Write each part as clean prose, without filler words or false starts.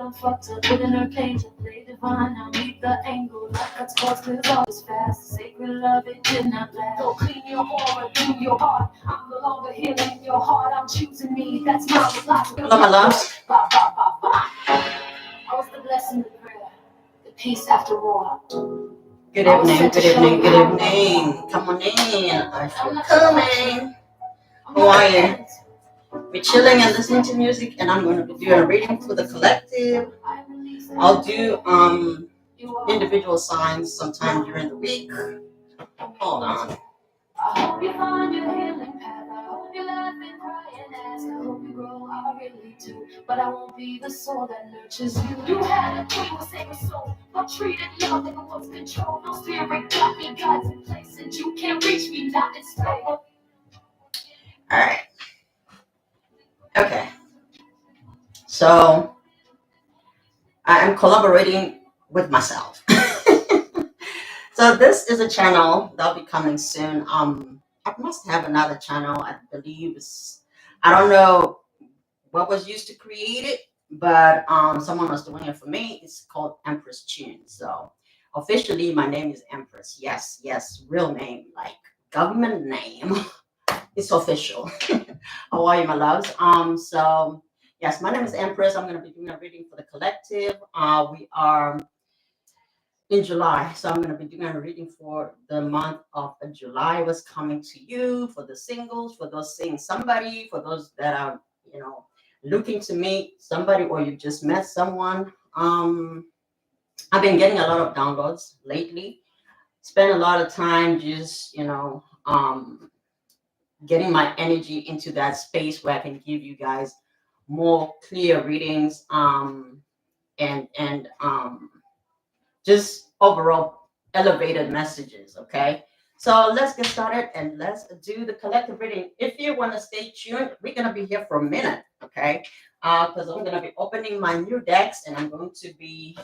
done fucked up within her cage. I play divine, I meet the angle. Like cuts sports, cause always fast. Sacred love, it did not last. Go clean your aura, do your heart. I'm no longer healing your heart. I'm choosing me, that's my life. Hello, my loves. Ba, ba, ba, ba. I was the blessing, the prayer, the peace after war. Good evening, good evening, good evening. Come on in. I feel coming. How are you? We're chilling and listening to music, and I'm going to be doing a reading for the collective. I'll do individual signs sometime during the week. Hold on. I hope you find your healing path. I hope you laugh and cry and ask. I hope you grow, I really do. But I won't be the soul that nurtures you. You had a queen with sacred soul, but treated love like it was control. No spirit got me, God's in place, and you can't reach me, not in space. Alright. Okay. So I am collaborating with myself. So this is a channel that'll be coming soon. I must have another channel. I believe I don't know what was used to create it, but someone was doing it for me. It's called Empress Tune. So officially my name is Empress. Yes, real name, like government name. It's official. How are you, my loves? So yes, my name is Empress. I'm going to be doing a reading for the collective. We are in July, so I'm going to be doing a reading for the month of July. What's coming to you, for the singles, for those seeing somebody, for those that are, looking to meet somebody, or you just met someone. I've been getting a lot of downloads lately. Spend a lot of time just, getting my energy into that space where I can give you guys more clear readings, and just overall elevated messages. Okay, so let's get started and let's do the collective reading. If you want to stay tuned, we're going to be here for a minute. Okay, because I'm going to be opening my new decks and I'm going to be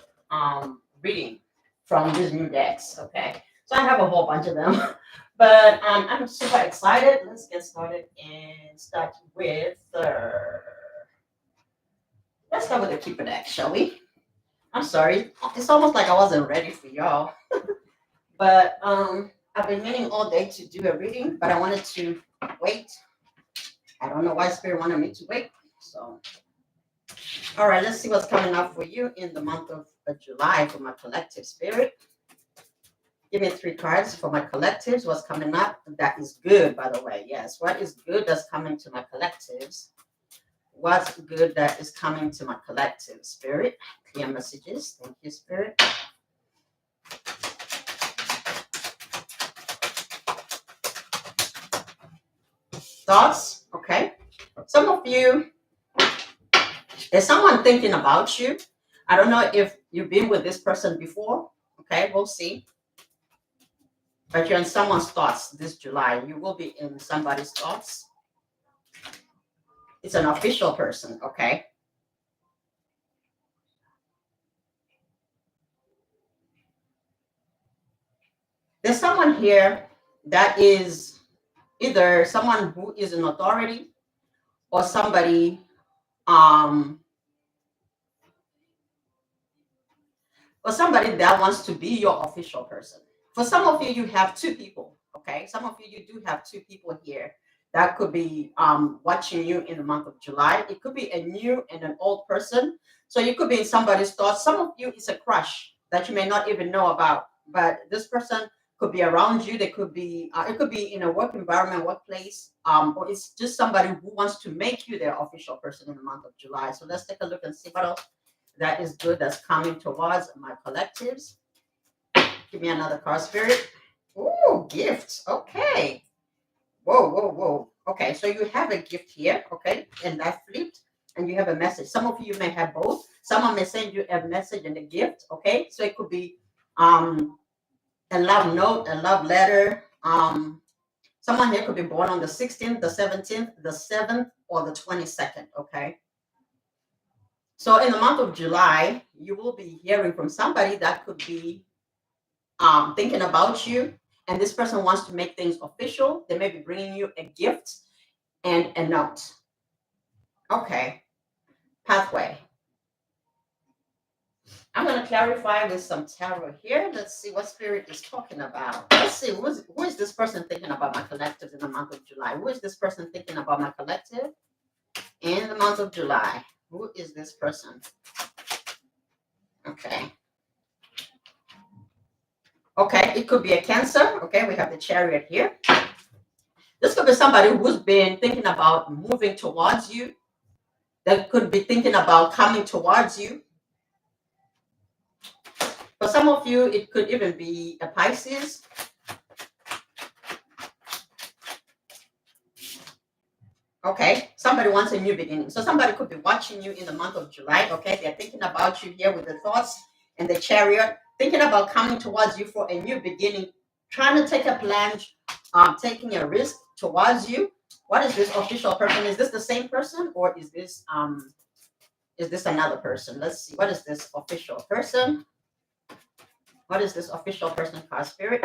reading from these new decks. Okay, so I have a whole bunch of them. But I'm super excited. Let's get started and start with let's start with the keeper deck, shall we? I'm sorry. It's almost like I wasn't ready for y'all. But I've been meaning all day to do a reading, but I wanted to wait. I don't know why Spirit wanted me to wait. So, all right, let's see what's coming up for you in the month of July for my collective, Spirit. Give me 3 cards for my collectives. What's coming up? That is good, by the way. Yes. What is good that's coming to my collectives? What's good that is coming to my collective, Spirit? Clear messages. Thank you, Spirit. Thoughts? Okay. Some of you, there's someone thinking about you. I don't know if you've been with this person before. Okay, we'll see. But you're in someone's thoughts this July. You will be in somebody's thoughts. It's an official person, okay? There's someone here that is either someone who is an authority or somebody that wants to be your official person. For some of you, you have 2 people, okay? Some of you do have 2 people here that could be watching you in the month of July. It could be a new and an old person. So you could be in somebody's thoughts. Some of you, it's a crush that you may not even know about, but this person could be around you. They could be, it could be in a work environment, workplace, or it's just somebody who wants to make you their official person in the month of July. So let's take a look and see what else that is good that's coming towards my collectives. Give me another card, Spirit. Ooh, gifts. Okay. Whoa. Okay, so you have a gift here, okay, and that flipped, and you have a message. Some of you may have both. Someone may send you a message and a gift, okay? So it could be a love note, a love letter. Someone here could be born on the 16th, the 17th, the 7th, or the 22nd, okay? So in the month of July, you will be hearing from somebody that could be thinking about you, and this person wants to make things official. They may be bringing you a gift and a note. Okay. Pathway. I'm going to clarify with some tarot here. Let's see what spirit is talking about. Let's see, who is this person thinking about my collective in the month of July? Who is this person thinking about my collective in the month of July? Who is this person? Okay. Okay, it could be a Cancer. Okay, we have the Chariot here. This could be somebody who's been thinking about moving towards you. That could be thinking about coming towards you. For some of you, it could even be a Pisces. Okay, somebody wants a new beginning. So somebody could be watching you in the month of July. Okay, they're thinking about you here with the thoughts and the Chariot, thinking about coming towards you for a new beginning, trying to take a plunge, taking a risk towards you. What is this official person? Is this the same person, or is this another person? Let's see. What is this official person? What is this official person card spirit?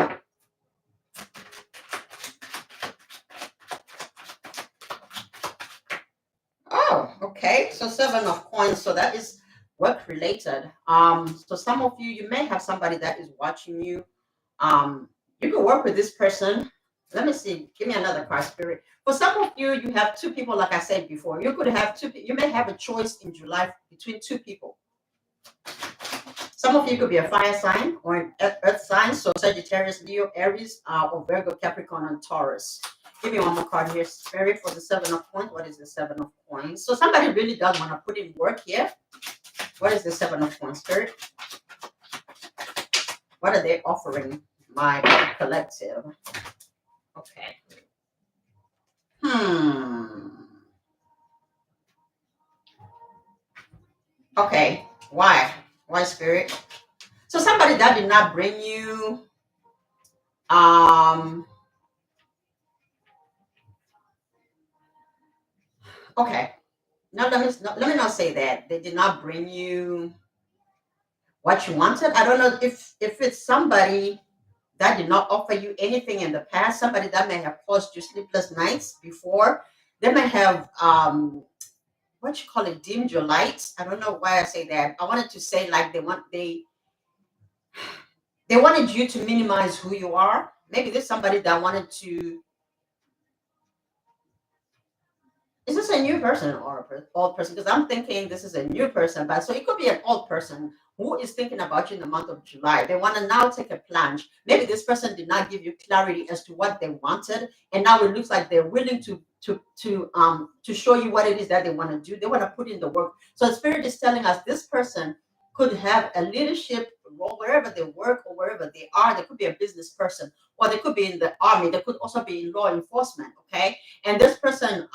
Oh, okay. So 7 of coins. So that is work related. So some of you, you may have somebody that is watching you. You can work with this person. Let me see. Give me another card spirit. For some of you, you have two people, like I said before. You could have two. You may have a choice in July between two people. Some of you could be a fire sign or an earth sign. So Sagittarius, Leo, Aries, or Virgo, Capricorn, and Taurus. Give me one more card here, spirit, for the 7 of coins. What is the 7 of coins? So somebody really does want to put in work here. What is the 7 of coins, spirit? What are they offering my collective? Okay. Okay. Why? Why, spirit? So somebody that did not bring you okay. No, let me not say that. They did not bring you what you wanted. I don't know if it's somebody that did not offer you anything in the past, somebody that may have caused you sleepless nights before. They may have what you call it, dimmed your lights. I don't know why I say that. I wanted to say like they wanted you to minimize who you are. Maybe there's somebody that wanted to. Is this a new person or an old person? Because I'm thinking this is a new person, but so it could be an old person who is thinking about you in the month of July. They want to now take a plunge. Maybe this person did not give you clarity as to what they wanted, and now it looks like they're willing to show you what it is that they want to do. They want to put in the work. So the spirit is telling us this person could have a leadership role wherever they work or wherever they are. They could be a business person, or they could be in the army. They could also be in law enforcement. Okay, and this person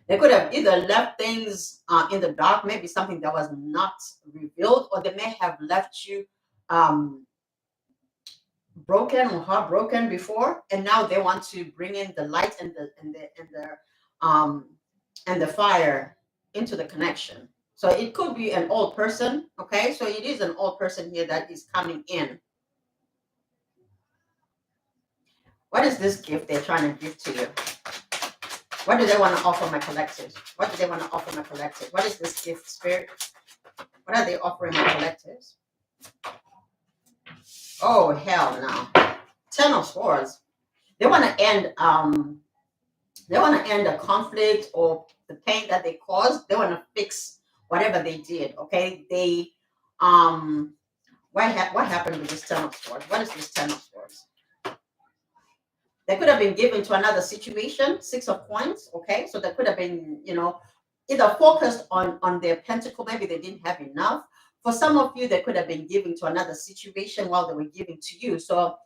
they could have either left things in the dark, maybe something that was not revealed, or they may have left you broken or heartbroken before, and now they want to bring in the light and the fire into the connection. So it could be an old person. Okay, so it is an old person here that is coming in. What is this gift they're trying to give to you? What do they want to offer my collective? What do they want to offer my collective? What is this gift, spirit? What are they offering my collectives? Oh, hell no. 10 of Swords. They want to end a conflict or the pain that they caused. They want to fix whatever they did. Okay. They what happened with this 10 of Swords? What is this 10 of Swords? They could have been given to another situation, 6 of Coins. Okay, so they could have been, either focused on their pentacle. Maybe they didn't have enough. For some of you, they could have been given to another situation while they were giving to you. So,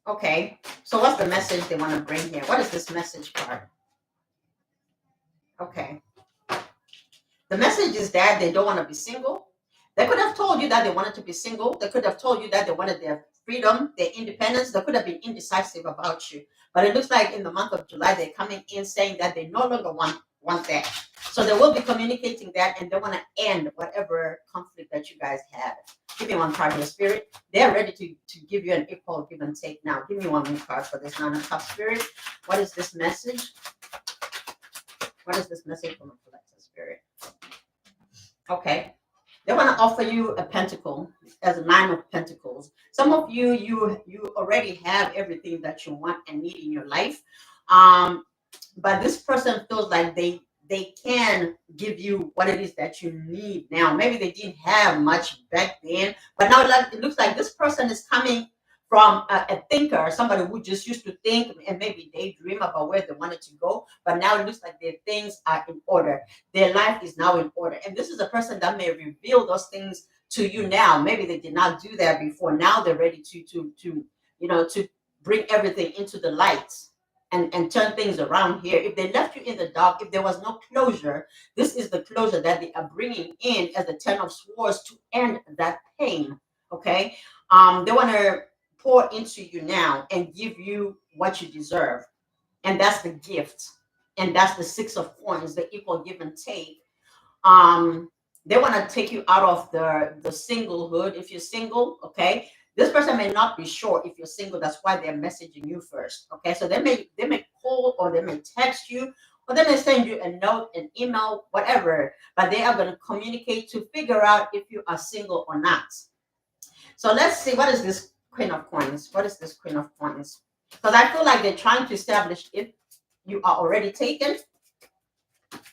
okay. So what's the message they want to bring here? What is this message card? Okay. The message is that they don't want to be single. They could have told you that they wanted to be single. They could have told you that they wanted their freedom, their independence. They could have been indecisive about you. But it looks like in the month of July, they're coming in saying that they no longer want that. So they will be communicating that, and they want to end whatever conflict that you guys had. Give me one card here, spirit. They're ready to give you an equal give and take now. Give me one more card for this 9 of Cups, spirit. What is this message? What is this message from a collective, spirit? Okay. They want to offer you a pentacle as a nine of pentacles. Some of you, you already have everything that you want and need in your life. Um, but this person feels like they can give you what it is that you need now. Maybe they didn't have much back then, but now it looks like this person is coming from a thinker, somebody who just used to think and maybe daydream about where they wanted to go, but now it looks like their things are in order. Their life is now in order, and this is a person that may reveal those things to you now. Maybe they did not do that before. Now they're ready to to bring everything into the light and turn things around here. If they left you in the dark, if there was no closure, this is the closure that they are bringing in as the Ten of Swords to end that pain. Okay, they want to pour into you now and give you what you deserve, and that's the gift, and that's the Six of Coins, the equal give and take. They want to take you out of the singlehood. If you're single, okay, this person may not be sure if you're single. That's why they're messaging you first. Okay, so they may call, or they may text you, or they may send you a note, an email, whatever, but they are going to communicate to figure out if you are single or not. So let's see, what is this Queen of Coins? What is this Queen of Coins? Because I feel like they're trying to establish if you are already taken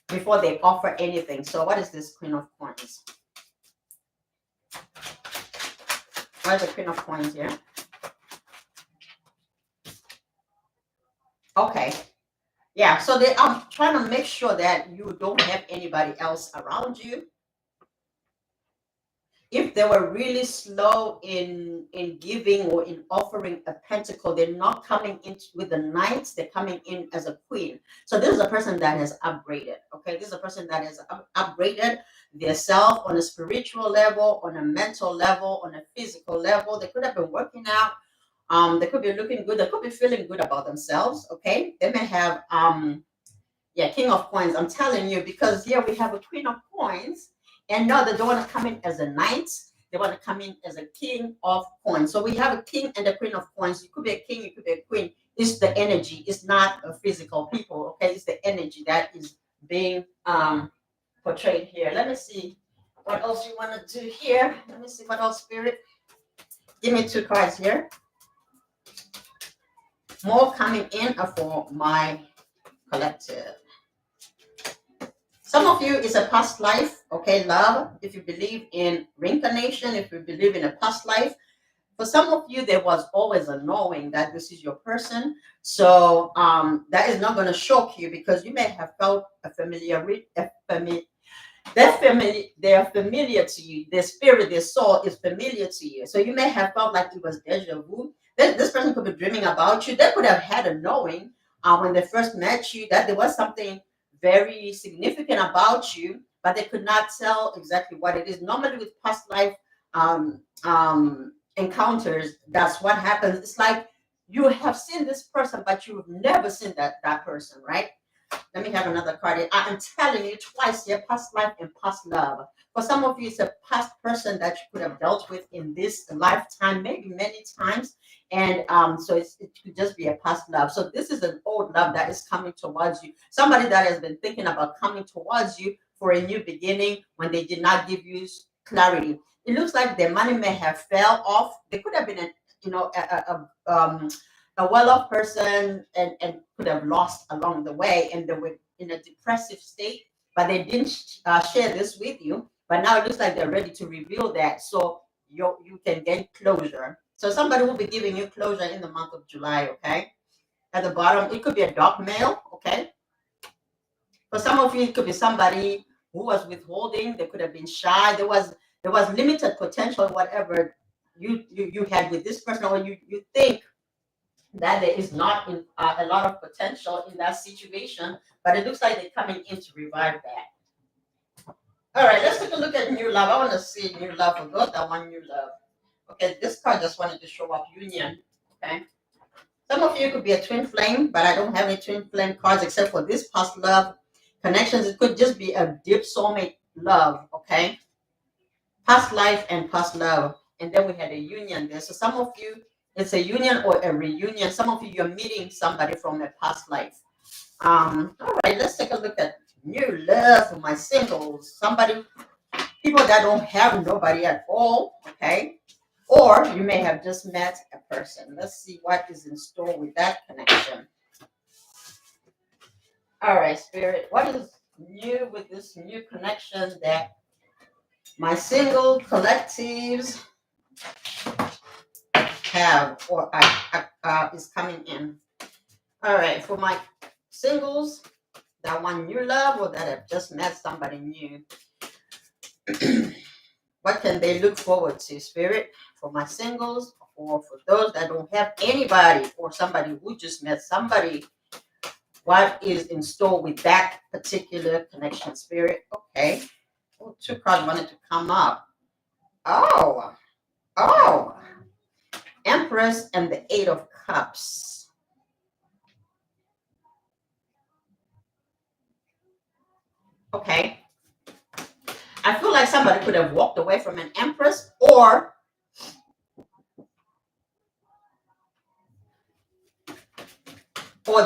before they offer anything. So what is this Queen of Coins? What is the Queen of Coins here? Okay. Yeah, so they are trying to make sure that you don't have anybody else around you. If they were really slow in giving or in offering a pentacle, they're not coming in with the knights, they're coming in as a queen. So this is a person that has upgraded. Okay, this is a person that has upgraded their self on a spiritual level, on a mental level, on a physical level. They could have been working out. They could be looking good. They could be feeling good about themselves. Okay, they may have yeah, King of Coins. I'm telling you, because here we have a Queen of Coins, and no, they don't want to come in as a knight. They want to come in as a King of Coins. So we have a King and a Queen of Coins. You could be a king, you could be a queen. It's the energy. It's not a physical people. Okay, it's the energy that is being portrayed here. Let me see what else you want to do here. Let me see what else, Spirit. Give me two cards here. More coming in for my collective. Some of you is a past life, okay, love. If you believe in reincarnation, if you believe in a past life, for some of you, there was always a knowing that this is your person. So that is not going to shock you, because you may have felt a familiar, they are familiar to you. Their spirit, their soul is familiar to you. So you may have felt like it was deja vu. This person could be dreaming about you. They could have had a knowing when they first met you that there was something very significant about you, but they could not tell exactly what it is. Normally, with past life encounters, that's what happens. It's like you have seen this person, but you've never seen that person, right? Let me have another card. I am telling you twice here, past life and past love. For some of you, it's a past person that you could have dealt with in this lifetime, maybe many times. And so it could just be a past love. So this is an old love that is coming towards you. Somebody that has been thinking about coming towards you for a new beginning when they did not give you clarity. It looks like their money may have fell off. They could have been, a well-off person and could have lost along the way, and they were in a depressive state, but they didn't share this with you. But now it looks like they're ready to reveal that, so you can gain closure. So somebody will be giving you closure in the month of July. Okay, at the bottom it could be a dark male. Okay, for some of you it could be somebody who was withholding. They could have been shy. There was limited potential, whatever you had with this person, or you think that there is not a lot of potential in that situation, but it looks like they're coming in to revive that. All right, let's take a look at new love. I want to see new love for those that want new love. Okay, this card just wanted to show up union. Okay, some of you could be a twin flame, but I don't have any twin flame cards except for this past love connections. It could just be a deep soulmate love. Okay, past life and past love, and then we had a union there. So some of you, it's a union or a reunion. Some of you, you're meeting somebody from a past life. All right, let's take a look at new love for my singles. Somebody people that don't have nobody at all, okay? Or you may have just met a person. Let's see what is in store with that connection. All right, Spirit, what is new with this new connection that my single collectives have or is coming in? All right, for my singles that want new love or that have just met somebody new, what can they look forward to, Spirit? For my singles or for those that don't have anybody or somebody who just met somebody, what is in store with that particular connection, Spirit? Okay. Oh, two cards wanted to come up. Oh, Empress and the Eight of Cups. Okay. I feel like somebody could have walked away from an Empress, or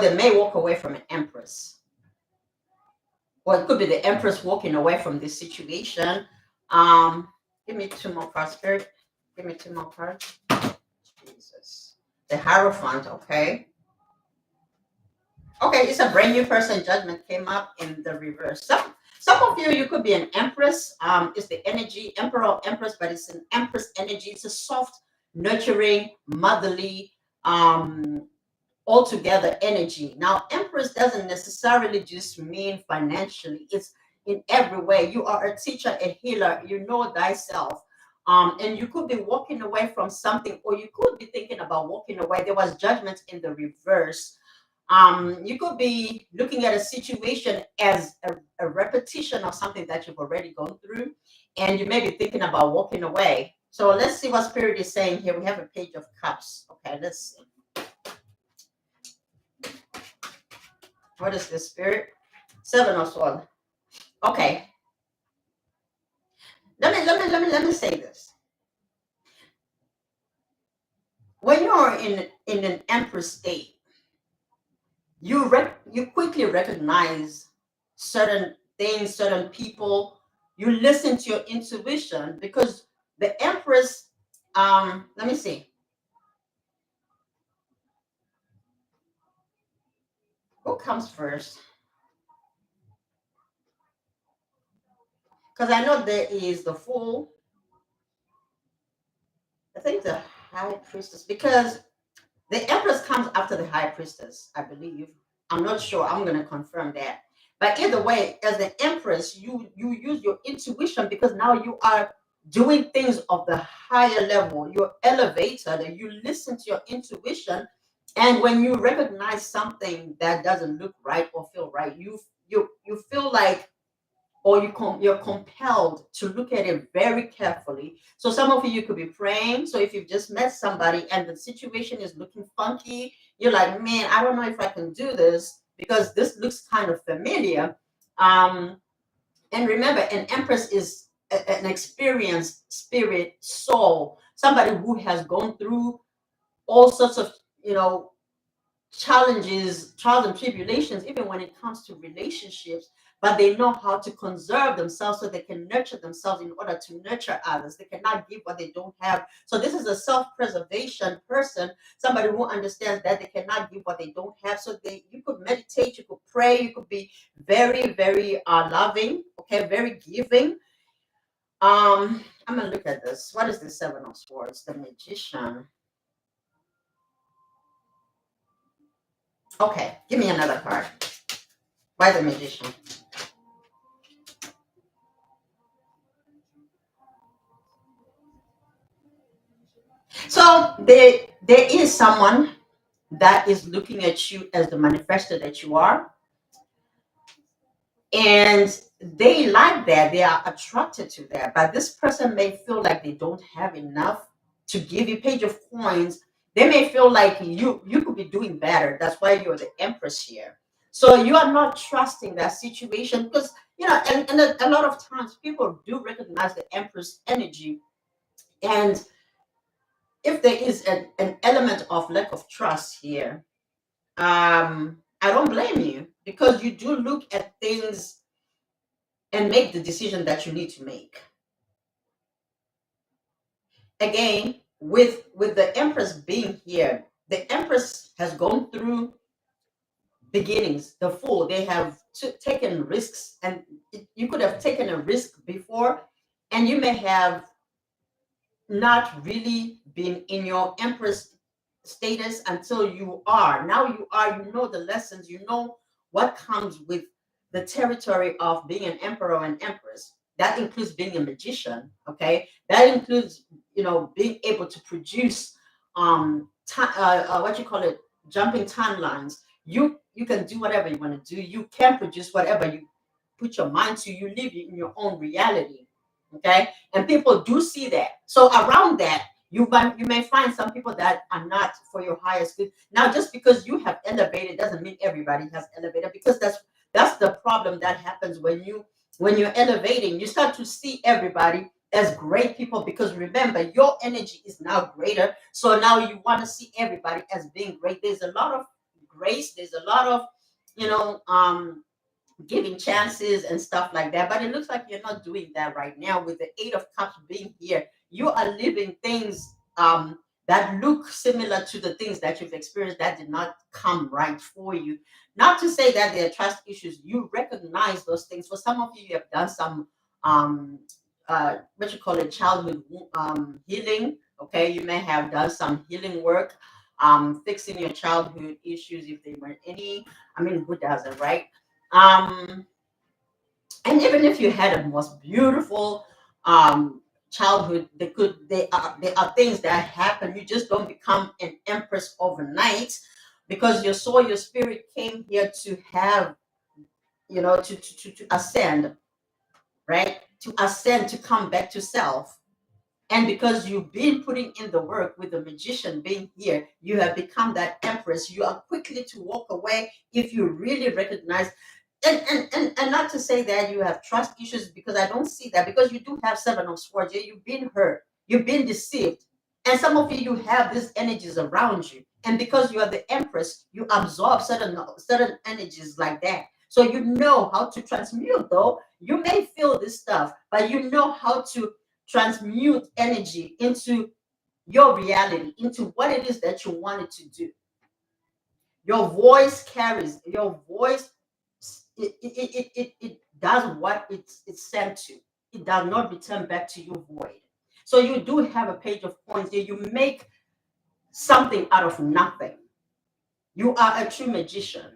they may walk away from an Empress. Or it could be the Empress walking away from this situation. Give me two more cards, Spirit. Give me two more cards. Jesus. The Hierophant, okay. Okay, it's a brand new person. Judgment came up in the reverse. Some of you could be an Empress. It's the energy, Emperor or Empress, but it's an Empress energy. It's a soft, nurturing, motherly, altogether energy. Now, Empress doesn't necessarily just mean financially. It's in every way. You are a teacher, a healer. You know thyself. And you could be walking away from something, or you could be thinking about walking away. There was judgment in the reverse. You could be looking at a situation as a repetition of something that you've already gone through, and you may be thinking about walking away. So let's see what Spirit is saying here. We have a Page of Cups. Okay, let's see. What is this, Spirit? Seven of Swords. Okay. Let me say this. When you're in an Empress state, you quickly recognize certain things, certain people. You listen to your intuition because the Empress. Let me see. Who comes first? Because I know there is the Fool. I think the High Priestess, because the Empress comes after the High Priestess, I believe. I'm not sure. I'm going to confirm that. But either way, as the Empress, you use your intuition because now you are doing things of the higher level. You're elevated. You listen to your intuition, and when you recognize something that doesn't look right or feel right, you feel like, or you're compelled to look at it very carefully. So some of you could be praying. So if you've just met somebody and the situation is looking funky, you're like, man, I don't know if I can do this because this looks kind of familiar. Um, and remember, an Empress is an experienced spirit soul, somebody who has gone through all sorts of, challenges, trials and tribulations, even when it comes to relationships, but they know how to conserve themselves so they can nurture themselves in order to nurture others. They cannot give what they don't have. So this is a self-preservation person, somebody who understands that they cannot give what they don't have. So you could meditate, you could pray, you could be very, very loving, okay, very giving. I'm gonna look at this. What is the Seven of Swords? The Magician. Okay, give me another card. Why the Magician? So there is someone that is looking at you as the manifestor that you are, and they like that. They are attracted to that. But this person may feel like they don't have enough to give you. Page of Coins. They may feel like you could be doing better. That's why you're the Empress here. So you are not trusting that situation because and a lot of times people do recognize the Empress energy, and if there is an element of lack of trust here, I don't blame you because you do look at things and make the decision that you need to make. again, with the Empress being here, the Empress has gone through beginnings. The Fool, they have taken risks, and you could have taken a risk before, and you may have not really been in your Empress status until you are. Now you are, you know the lessons, you know what comes with the territory of being an emperor and empress. That includes being a magician, okay? That includes, you know, being able to produce what you call it, jumping timelines. You can do whatever you want to do. You can produce whatever you put your mind to. You live in your own reality, okay? And people do see that. So around that, you may find some people that are not for your highest good. Now, just because you have elevated doesn't mean everybody has elevated, because that's the problem that happens when you're elevating. You start to see everybody as great people, because remember, your energy is now greater. So now you want to see everybody as being great. There's a lot of grace. There's a lot of, you know, giving chances and stuff like that. But it looks like you're not doing that right now. With the Eight of Cups being here, you are living things that look similar to the things that you've experienced that did not come right for you. Not to say that there are trust issues. You recognize those things. For some of you, you have done some what you call it, childhood healing. Okay, you may have done some healing work, fixing your childhood issues if there were any. I mean, who doesn't, right? um and even if you had a most beautiful childhood, they are things that happen. You just don't become an empress overnight, because your soul, your spirit came here to have, you know, to ascend, right? To ascend, to come back to self. And because you've been putting in the work, with the Magician being here, you have become that empress. You are quickly to walk away if you really recognize. And not to say that you have trust issues, because I don't see that, because you do have Seven of Swords. You've been hurt, you've been deceived, and some of you have these energies around you. And because you are the empress, you absorb certain energies like that. So you know how to transmute, though. You may feel this stuff, but you know how to transmute energy into your reality, into what it is that you wanted to do. Your voice carries, your voice, it does what it's sent to. It does not return back to you void. So you do have a Page of Coins here. You make something out of nothing. You are a true magician.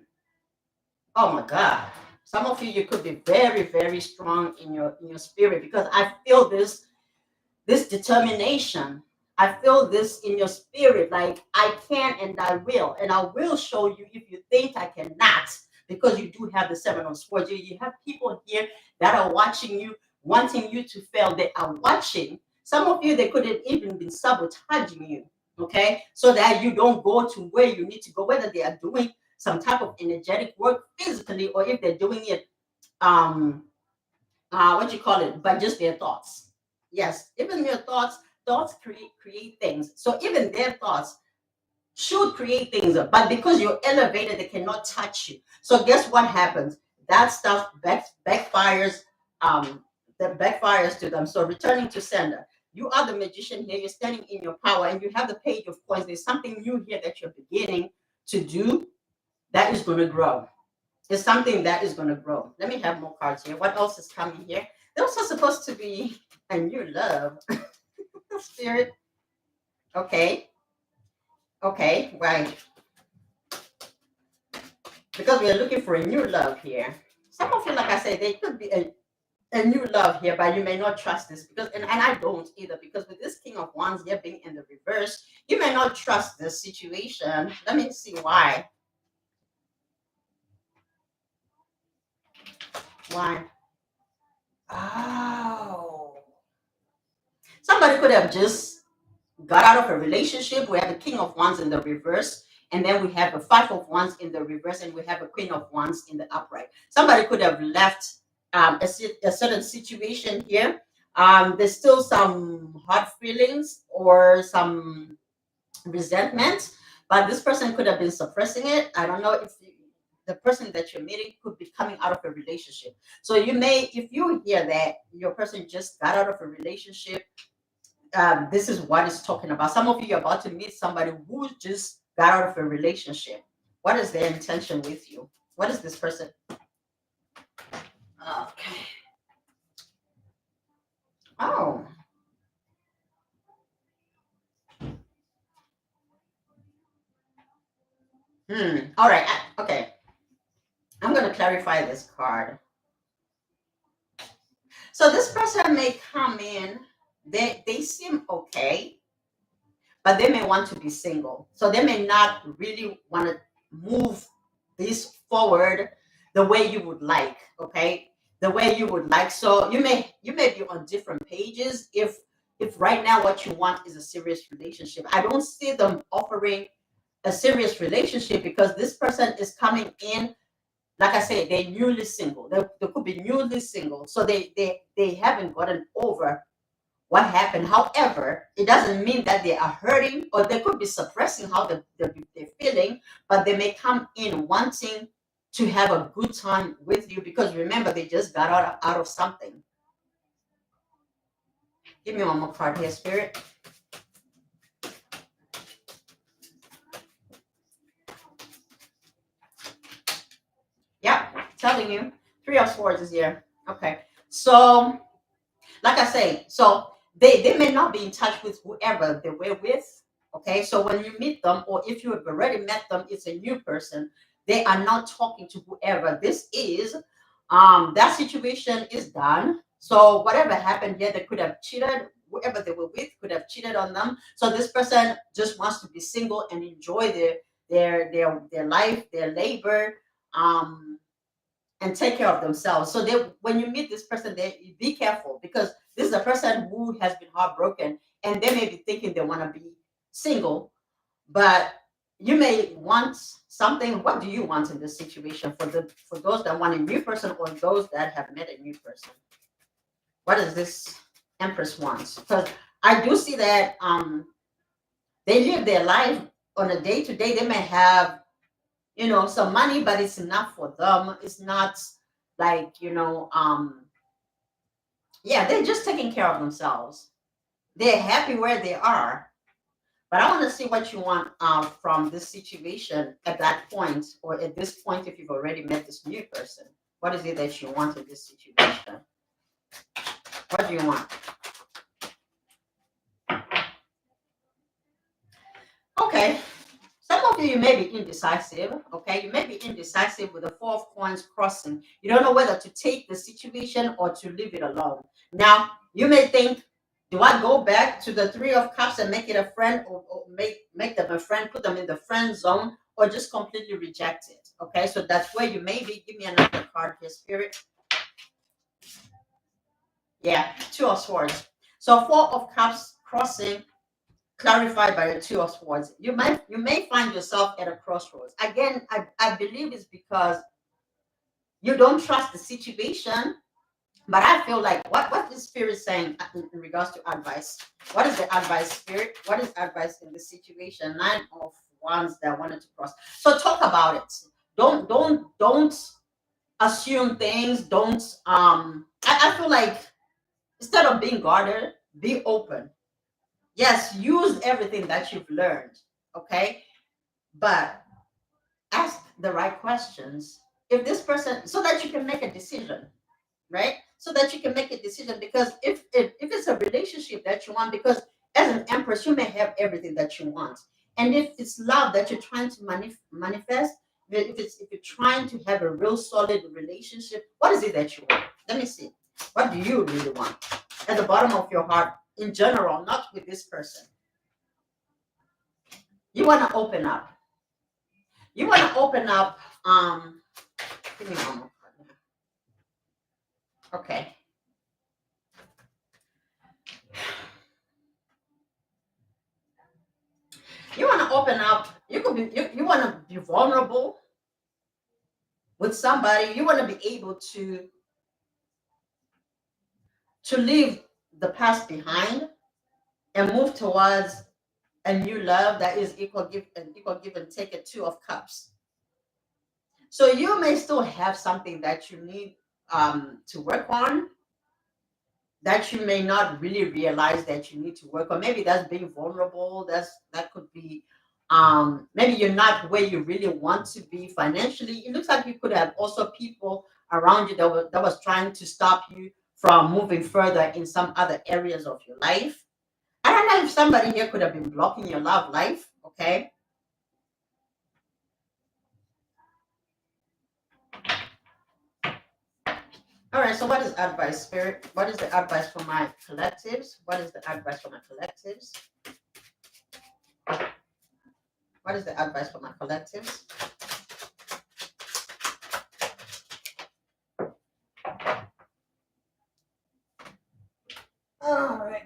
Oh my God. Some of you could be very, very strong in your spirit, because I feel this determination. I feel this in your spirit, like I can and I will show you if you think I cannot, because you do have the Seven of Swords. You have people here that are watching you, wanting you to fail. They are watching. Some of you, they could have even been sabotaging you, okay, so that you don't go to where you need to go, whether they are doing some type of energetic work physically, or if they're doing it what you call it, by just their thoughts. Yes, even your thoughts create things. So even their thoughts should create things, but because you're elevated, they cannot touch you. So guess what happens? That stuff backfires. That backfires to them. So returning to sender, you are the magician here. You're standing in your power, and you have the Page of Coins. There's something new here that you're beginning to do that is going to grow. It's something that is going to grow. Let me have more cards here. What else is coming here? There's also supposed to be a new love. Spirit. Okay. Okay, right. Because we are looking for a new love here. Some of you, like I said, there could be a new love here, but you may not trust this, because and I don't either, because with this King of Wands here being in the reverse, you may not trust this situation. Let me see why. Why? Oh. Somebody could have just got out of a relationship. We have the King of Wands in the reverse, and then we have a Five of Wands in the reverse, and we have a Queen of Wands in the upright. Somebody could have left a certain situation here. There's still some hard feelings or some resentment, but this person could have been suppressing it. I don't know if the person that you're meeting could be coming out of a relationship. So you may, if you hear that your person just got out of a relationship, this is what it's talking about. Some of you are about to meet somebody who just got out of a relationship. What is their intention with you? What is this person? Okay. Oh. All right. Okay. I'm going to clarify this card. So this person may come in, they seem okay, but they may want to be single. So they may not really want to move this forward the way you would like, okay? The way you would like. So you may be on different pages if right now what you want is a serious relationship. I don't see them offering a serious relationship because this person is coming in, like I said, they're newly single. They could be newly single. So they haven't gotten over what happened. However, it doesn't mean that they are hurting, or they could be suppressing how they're feeling, but they may come in wanting to have a good time with you because remember, they just got out of something. Give me one more card here, Spirit. Yep, telling you. Three of Swords is here. Okay. So, like I say, so they may not be in touch with whoever they were with. Okay, so when you meet them, or if you have already met them, it's a new person. They are not talking to whoever this is. That situation is done. So whatever happened here, they could have cheated. Whoever they were with could have cheated on them. So this person just wants to be single and enjoy their life, their labor. And take care of themselves. So when you meet this person, they be careful because this is a person who has been heartbroken, and they may be thinking they want to be single, but you may want something. What do you want in this situation for those that want a new person or those that have met a new person? What does this Empress want? Because I do see that they live their life on a day to day. They may have some money, but it's enough for them. It's not like yeah, they're just taking care of themselves. They're happy where they are. But I want to see what you want from this situation at that point, or at this point if you've already met this new person. What is it that you want in this situation? What do you want? Okay. Some of you may be indecisive, okay? You may be indecisive with the Four of Coins crossing. You don't know whether to take the situation or to leave it alone. Now, you may think, do I go back to the Three of Cups and make it a friend, or make them a friend, put them in the friend zone, or just completely reject it? Okay, so that's where you may be. Give me another card here, Spirit. Yeah, Two of Swords. So Four of Cups crossing, clarified by the Two of Swords. You may find yourself at a crossroads. Again, I believe it's because you don't trust the situation. But I feel like what is Spirit saying in regards to advice? What is the advice, Spirit? What is advice in this situation? Nine of Wands that wanted to cross. So talk about it. Don't assume things. Don't I feel like instead of being guarded, be open. Yes, use everything that you've learned, okay? But ask the right questions. If this person, so that you can make a decision, right? So that you can make a decision. Because if it's a relationship that you want, because as an Empress, you may have everything that you want. And if it's love that you're trying to manifest, if you're trying to have a real solid relationship, what is it that you want? Let me see. What do you really want at the bottom of your heart in general, not with this person? You want to open up. You want to open up. Give me one more card. Okay. You want to open up. You could be. You want to be vulnerable with somebody. You want to be able to leave the past behind and move towards a new love that is equal give and take. A Two of Cups. So you may still have something that you need to work on, that you may not really realize that you need to work on. Maybe that's being vulnerable. That could be maybe you're not where you really want to be financially. It looks like you could have also people around you that was trying to stop you from moving further in some other areas of your life. I don't know if somebody here could have been blocking your love life, okay? All right, so what is advice, Spirit? What is the advice for my collectives? What is the advice for my collectives? What is the advice for my collectives? All right.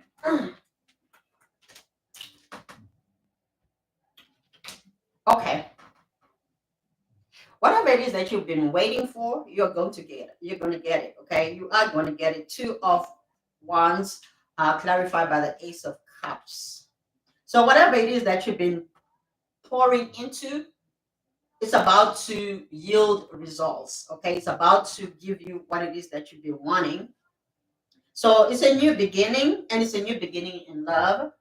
Okay. Whatever it is that you've been waiting for, you're going to get it. You're going to get it, okay? You are going to get it. Two of Wands, clarified by the Ace of Cups. So whatever it is that you've been pouring into, it's about to yield results, okay? It's about to give you what it is that you've been wanting. So it's a new beginning, and it's a new beginning in love.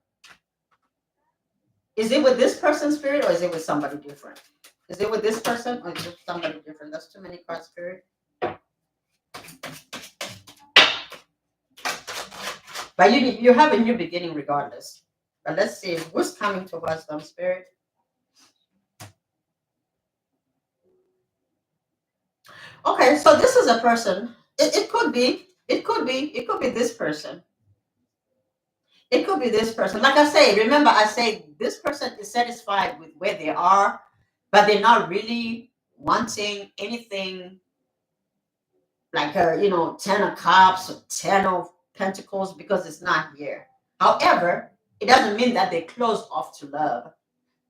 Is it with this person, Spirit, or is it with somebody different? Is it with this person, or is it somebody different? That's too many cards, Spirit. But you have a new beginning regardless. But let's see who's coming towards them, Spirit. Okay, so this is a person. It could be this person. It could be this person. Like I say, remember I say this person is satisfied with where they are, but they're not really wanting anything like a 10 of cups or 10 of pentacles, because it's not here. However, it doesn't mean that they closed off to love.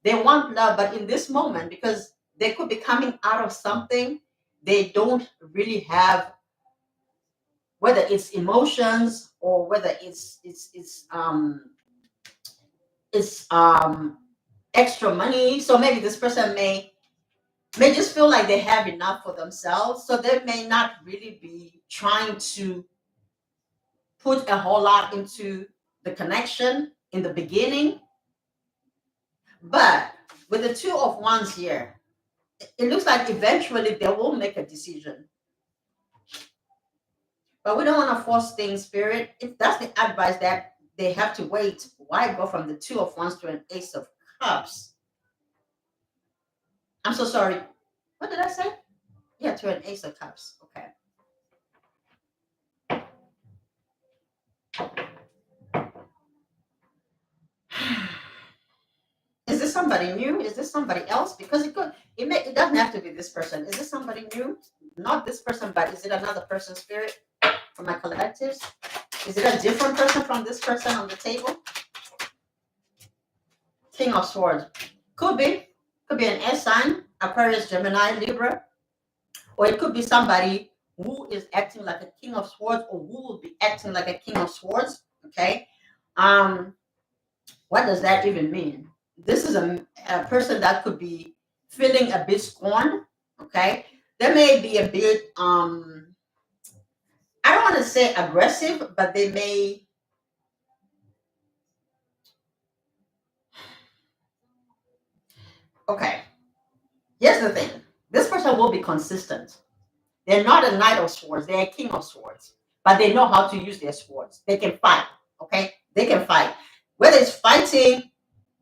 They want love, but in this moment, because they could be coming out of something, they don't really have, whether it's emotions or whether it's extra money. So maybe this person may just feel like they have enough for themselves, so they may not really be trying to put a whole lot into the connection in the beginning. But with the Two of Wands here, it looks like eventually they will make a decision. But we don't want to force things, Spirit. If that's the advice, that they have to wait, why go from the Two of Wands to an Ace of Cups? I'm so sorry. What did I say? Yeah, to an Ace of Cups. Okay. Is this somebody new? Is this somebody else? Because it doesn't have to be this person. Is this somebody new? Not this person, but is it another person, Spirit, for my collectives? Is it a different person from this person on the table? King of Swords. Could be an air sign, Aquarius, Gemini, Libra, or it could be somebody who is acting like a King of Swords, or who will be acting like a King of Swords. Okay. What does that even mean? This is a person that could be feeling a bit scorned. Okay. They may be a bit I don't want to say aggressive, but they may. Okay. Here's the thing. This person will be consistent. They're not a Knight of Swords. They're a King of Swords. But they know how to use their swords. They can fight. Okay? They can fight. Whether it's fighting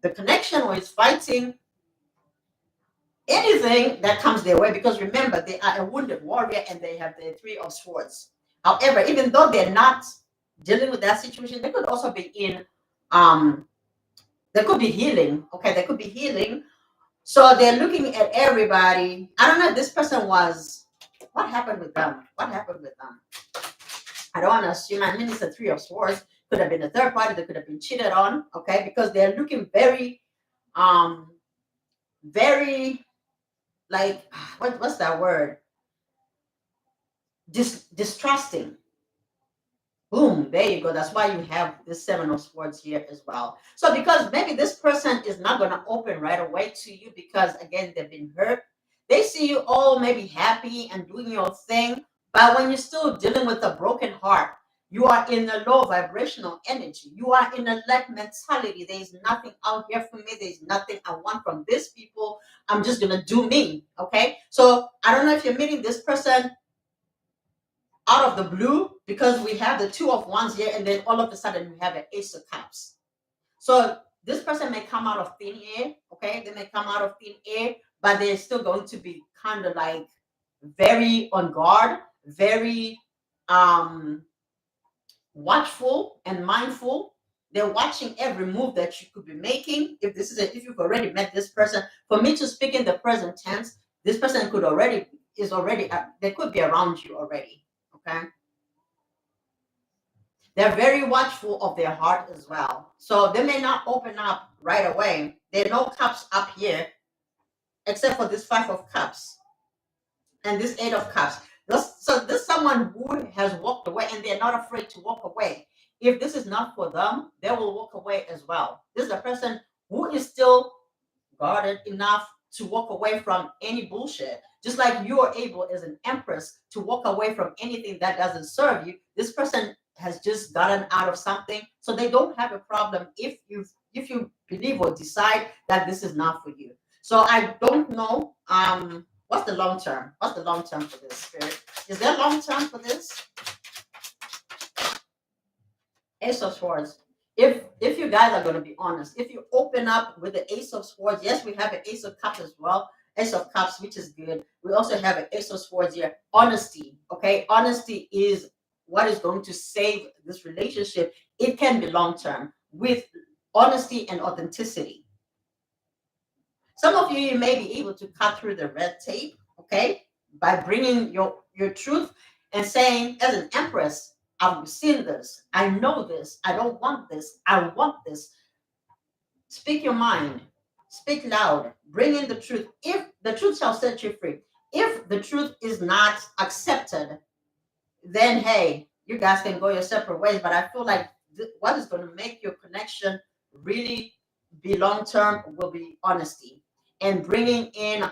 the connection, or it's fighting anything that comes their way. Because remember, they are a wounded warrior and they have the Three of Swords. However, even though they're not dealing with that situation, they could also be in, there could be healing. Okay? There could be healing. So they're looking at everybody. I don't know if this person was, what happened with them? What happened with them? I don't want to assume. I mean, it's a Three of Swords. Could have been a third party. They could have been cheated on. Okay, because they're looking very, very like what's that word? Distrusting. Boom, there you go. That's why you have this Seven of Swords here as well. So because maybe this person is not going to open right away to you, because again, they've been hurt. They see you all maybe happy and doing your thing, but when you're still dealing with a broken heart, You are in a low vibrational energy. You are in a lack mentality. There is nothing out here for me. There's nothing I want from these people. I'm just gonna do me. Okay. So I don't know if you're meeting this person out of the blue, because we have the Two of Wands here, and then all of a sudden we have an Ace of Cups. So this person may come out of thin air. Okay, they may come out of thin air, but they're still going to be kind of like very on guard, very watchful and mindful. They're watching every move that you could be making. If you've already met this person, for me to speak in the present tense, this person they could be around you already. Okay, they're very watchful of their heart as well. So they may not open up right away. There are no cups up here, except for this Five of Cups and this Eight of Cups. So this someone who has walked away, and they're not afraid to walk away. If this is not for them, they will walk away as well. This is a person who is still guarded enough to walk away from any bullshit. Just like you are able as an empress to walk away from anything that doesn't serve you, this person has just gotten out of something, so they don't have a problem if you believe or decide that this is not for you. So I don't know. What's the long term? What's the long term for this, Spirit? Is there long term for this? Ace of Swords. If you guys are going to be honest, if you open up with the Ace of Swords, yes, we have an Ace of Cups as well. Ace of Cups, which is good. We also have an Ace of Swords here. Honesty. Okay, honesty is what is going to save this relationship. It can be long term with honesty and authenticity. Some of you may be able to cut through the red tape, okay, by bringing your truth and saying, as an empress, I've seen this, I know this, I don't want this, I want this. Speak your mind, speak loud, bring in the truth. If the truth shall set you free, if the truth is not accepted, then hey, you guys can go your separate ways. But I feel like what is going to make your connection really be long term will be honesty and bringing in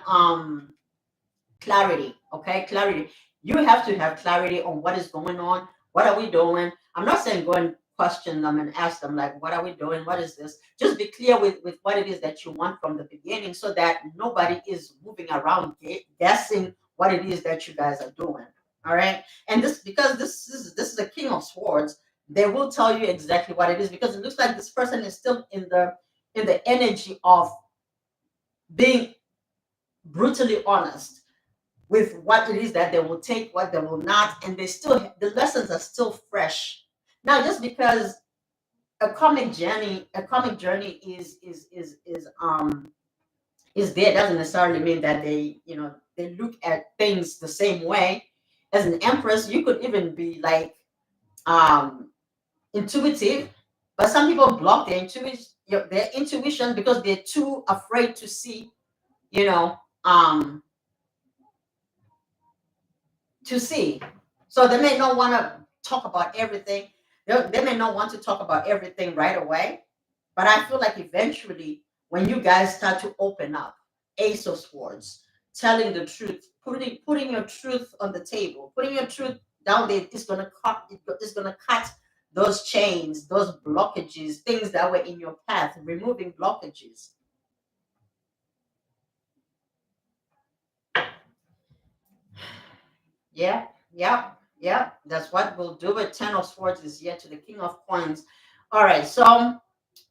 clarity. Okay, clarity. You have to have clarity on what is going on. What are we doing? I'm not saying go and question them and ask them like, what are we doing? What is this? Just be clear with what it is that you want from the beginning, so that nobody is moving around guessing what it is that you guys are doing. All right. And because this is the King of Swords, they will tell you exactly what it is, because it looks like this person is still in the energy of being brutally honest with what it is that they will take, what they will not, and the lessons are still fresh. Now, just because a comic journey is there doesn't necessarily mean that they look at things the same way. As an empress, you could even be like intuitive, but some people block their intuition because they're too afraid to see, you know, to see. So they may not want to talk about everything. They may not want to talk about everything right away. But I feel like eventually, when you guys start to open up, Ace of Swords, telling the truth, putting your truth on the table, putting your truth down there, it's gonna cut those chains, those blockages, things that were in your path, removing blockages. Yeah, yeah, yeah. That's what we'll do. It. Ten of Swords is here to the King of Coins. All right, so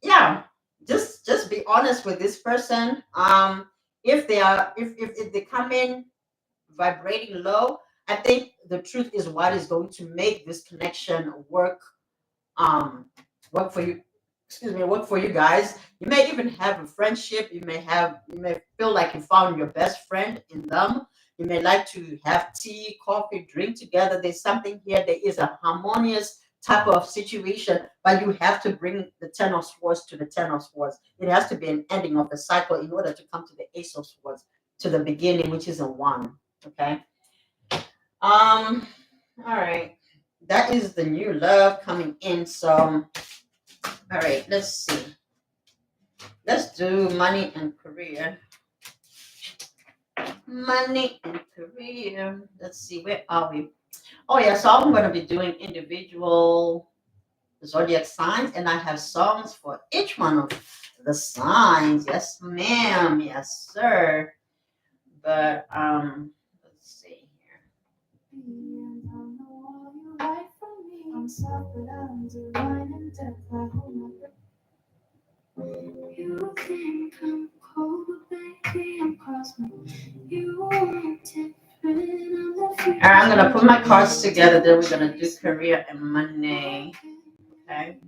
yeah, just be honest with this person. If they come in vibrating low, I think the truth is what is going to make this connection work. Work for you. Excuse me, work for you guys. You may even have a friendship. You may feel like you found your best friend in them. You may like to have tea, coffee, drink together. There's something here. There is a harmonious type of situation, but you have to bring the Ten of Swords to the Ten of Swords. It has to be an ending of a cycle in order to come to the Ace of Swords, to the beginning, which is a one. Okay. All right. That is the new love coming in. So, all right, let's see. Let's do money and career. Money and career. Let's see, where are we? Oh yeah, so I'm going to be doing individual zodiac signs, and I have songs for each one of the signs. Yes, ma'am. Yes, sir. But let's see here. I'm soft, but I'm divine and death. I hold my breath. You think I'm cold, baby, I'm cosmic. You are different. I'm the future. All right, I'm gonna put my cards together. Then we're gonna do career and money. Okay.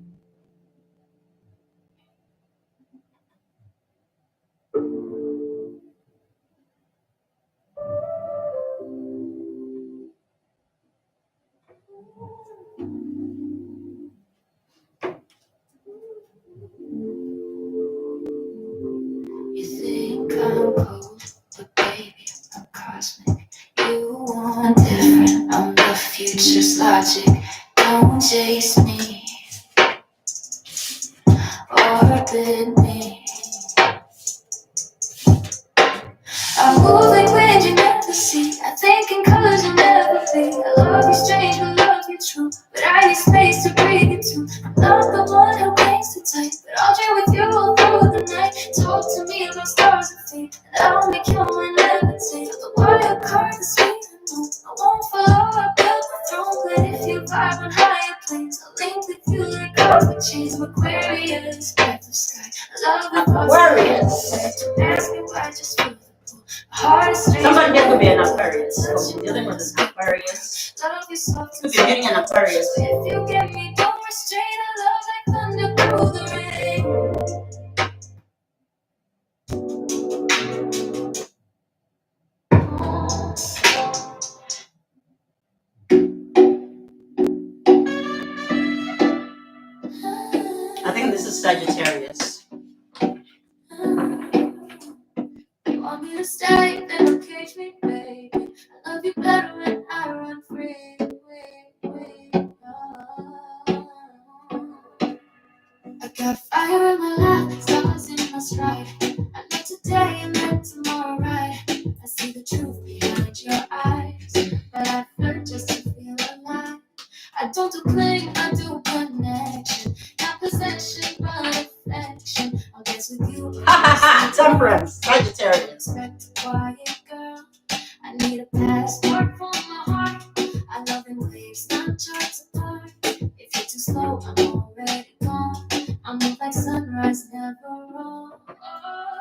You think I'm cold, but baby, I'm cosmic. You want different. I'm the future's logic. Don't chase me, orbit me. I move like wind you never see. I think in colors you'll never be. I love you strange, but love you true. But I need space to breathe it too. I'm not the one who clings too tight, but I'll dream with you all through the night. Talk to me about stars and feet, and I'll make you my levitate. The wild card, the sweet unknown. I won't follow, I build my throne. But if you vibe on higher planes, I'll link with you like cosmic chains. I'm Aquarius, breath of sky. I love the Aquarius. Ask me why, just feel. Somebody there could be an Aquarius. So we're dealing with an Aquarius. Could be getting an Aquarius. If you get me, don't restrain. I love like thunder through the rain. I think this is Sagittarius. You want me to stay, then don't cage me, baby. I love you better when I run free. I got fire in my life, stars in my stride. I know today and then tomorrow, right? I see the truth behind your eyes, but I flirt just to feel alive. I don't do cling, I do connection. Not possession, but affection. I'll dance with you. Temperance, Sagittarius. Expect a quiet girl. I need a passport for my heart. I love in waves, not charts apart. If you're too slow, I'm already gone. I move like sunrise, never wrong.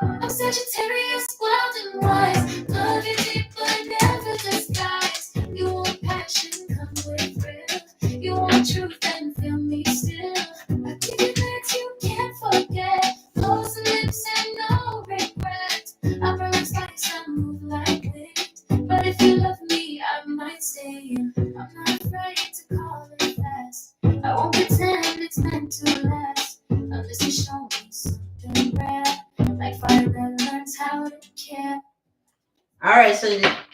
I'm Sagittarius, wild and wise. Love you deep, but never disguise. You want passion, come with thrill. You want truth, and feel me still. I give you that you can't forget. Close lips and no regret. I burn like spice, I move like wind. But if you love me, I might stay in. I'm not afraid to call it fast. I won't pretend it's meant to last. Unless you show me something rare. Like fire that learns how to care. All right,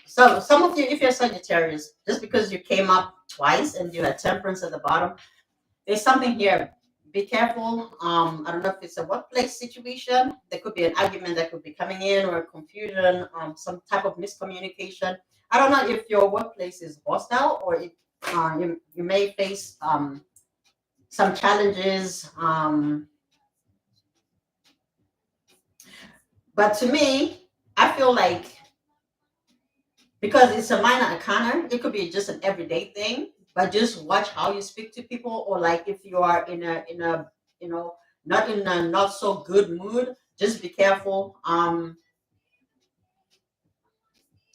so some of you, if you're Sagittarius, just because you came up twice and you had Temperance at the bottom, there's something here. Be careful. I don't know if it's a workplace situation. There could be an argument that could be coming in, or a confusion, some type of miscommunication. I don't know if your workplace is hostile, or you may face some challenges. But to me, I feel like, because it's a minor arcana, it could be just an everyday thing. But just watch how you speak to people, or like if you are in a not in a not so good mood, just be careful.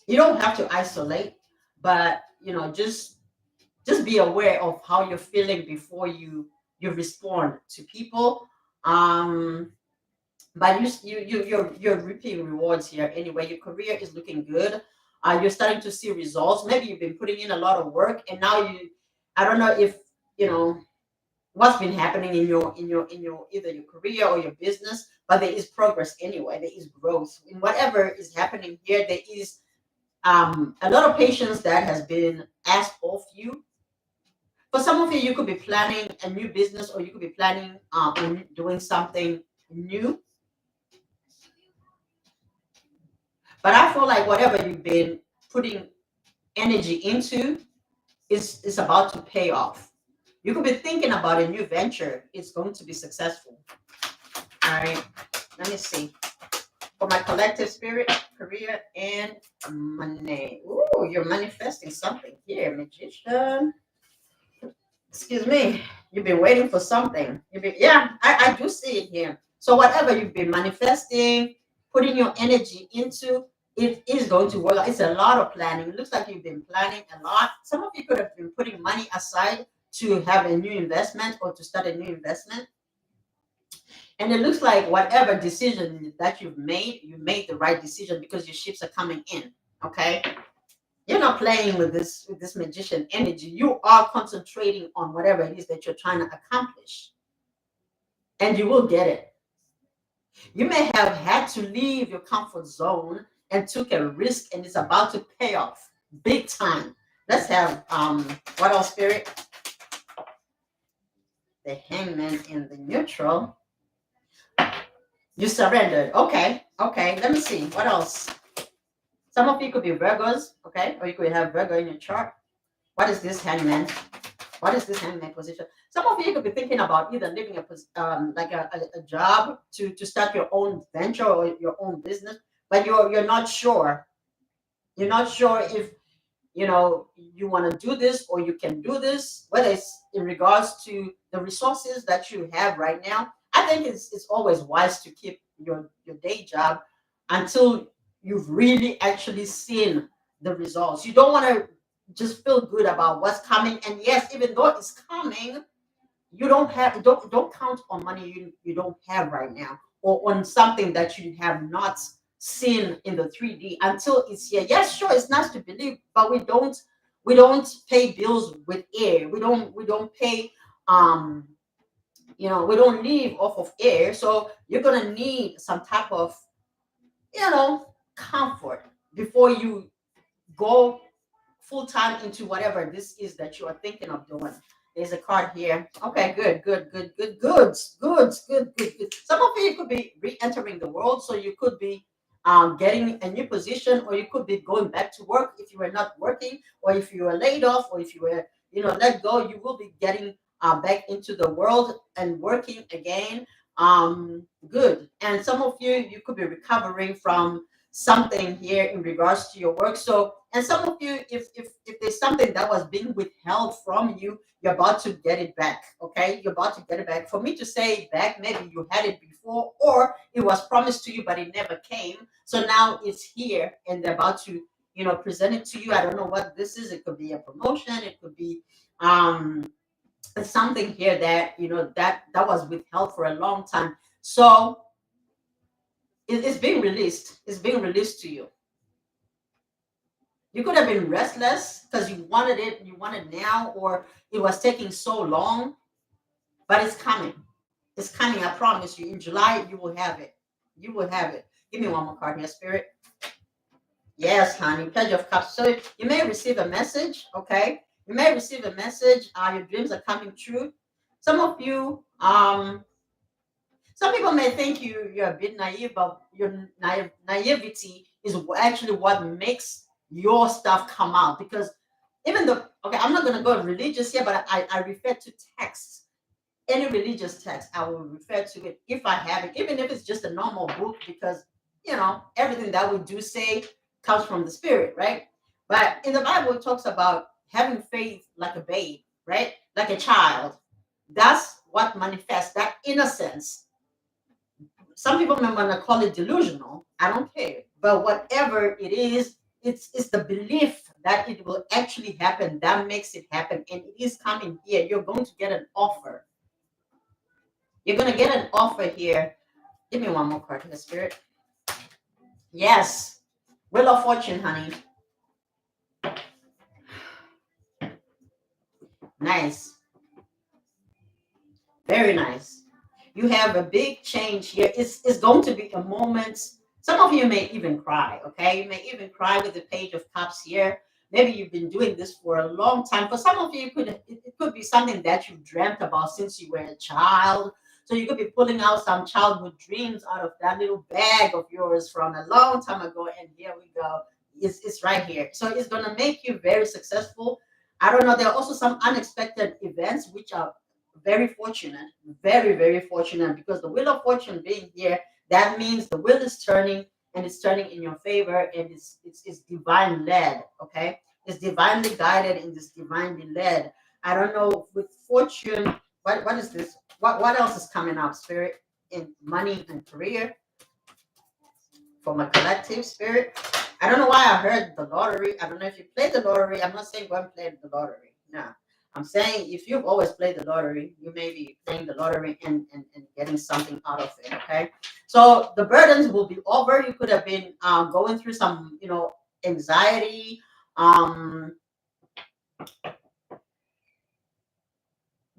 You don't have to isolate, but just be aware of how you're feeling before you respond to people. Um, but you're reaping rewards here anyway. Your career is looking good. You're starting to see results. Maybe you've been putting in a lot of work, and now I don't know if you know what's been happening in your either your career or your business, but there is progress anyway. There is growth in whatever is happening here. There is a lot of patience that has been asked of you. For some of you, you could be planning a new business, or you could be planning on doing something new. But I feel like whatever you've been putting energy into, is about to pay off. You could be thinking about a new venture. It's going to be successful. All right. Let me see. For my collective spirit, career, and money. Ooh, you're manifesting something here, magician. Excuse me. You've been waiting for something. Yeah, I do see it here. So whatever you've been manifesting, putting your energy into, it is going to work. It's a lot of planning. It looks like you've been planning a lot. Some of you could have been putting money aside to have a new investment or to start a new investment. And it looks like whatever decision that you've made, you made the right decision because your ships are coming in. Okay. You're not playing with this magician energy. You are concentrating on whatever it is that you're trying to accomplish. And you will get it. You may have had to leave your comfort zone and took a risk, and it's about to pay off big time. Let's have what else, spirit? The hangman in the neutral. You surrendered. Okay. Okay. Let me see. What else? Some of you could be Virgos, okay? Or you could have Virgo in your chart. What is this hangman? What is this hangman position? Some of you could be thinking about either leaving a job to start your own venture or your own business, but you're not sure. You're not sure if you want to do this or you can do this, whether it's in regards to the resources that you have right now. I think it's always wise to keep your day job until you've really actually seen the results. You don't want to just feel good about what's coming. And yes, even though it's coming, you don't count on money you don't have right now, or on something that you have not seen in the 3D until it's here. Yes, sure, it's nice to believe, but we don't pay bills with air. We don't pay we don't live off of air. So you're gonna need some type of comfort before you go full time into whatever this is that you are thinking of doing. There's a card here. Okay, good, good, good, good, good. Some of you could be re-entering the world, so you could be getting a new position, or you could be going back to work if you were not working, or if you were laid off, or if you were let go. You will be getting back into the world and working again. Good. And some of you could be recovering from something here in regards to your work. So, and some of you, if there's something that was being withheld from you, you're about to get it back. Okay, you're about to get it back. For me to say back, maybe you had it before, or it was promised to you but it never came. So now it's here, and they're about to present it to you. I don't know what this is. It could be a promotion. It could be something here that that was withheld for a long time. So it's being released. It's being released to you. You could have been restless because you wanted it, you want it now, or it was taking so long, but it's coming. It's coming. I promise you. In July, you will have it. You will have it. Give me one more card here, Spirit. Yes, honey. Page of Cups. So you may receive a message. Okay, you may receive a message. Your dreams are coming true. Some of you, some people may think you're a bit naive, but your naivety is actually what makes your stuff come out. Because even though, okay, I'm not going to go religious here, but I refer to texts. Any religious text, I will refer to it if I have it, even if it's just a normal book, because everything that we do say comes from the spirit, right? But in the Bible, it talks about having faith like a babe, right? Like a child. That's what manifests that innocence. Some people may want to call it delusional. I don't care. But whatever it is, it's the belief that it will actually happen that makes it happen. And it is coming here. You're going to get an offer. You're going to get an offer here. Give me one more card in the spirit. Yes. Wheel of Fortune, honey. Nice. Very nice. You have a big change here. It's going to be a moment. Some of you may even cry, okay? You may even cry with the Page of Cups here. Maybe you've been doing this for a long time. For some of you, it could be something that you've dreamt about since you were a child. So you could be pulling out some childhood dreams out of that little bag of yours from a long time ago. And here we go. It's right here. So it's going to make you very successful. I don't know. There are also some unexpected events which are very fortunate, very, very fortunate, because the wheel of fortune being here, that means the wheel is turning and it's turning in your favor, and it's divine led. Okay, it's divinely guided and it's divinely led. I don't know with fortune. What is this? What else is coming up, spirit? In money and career for my collective spirit. I don't know why I heard the lottery. I don't know if you played the lottery. I'm not saying go and play the lottery. No. I'm saying if you've always played the lottery, you may be playing the lottery and getting something out of it. Okay. So the burdens will be over. You could have been going through some, anxiety. Um,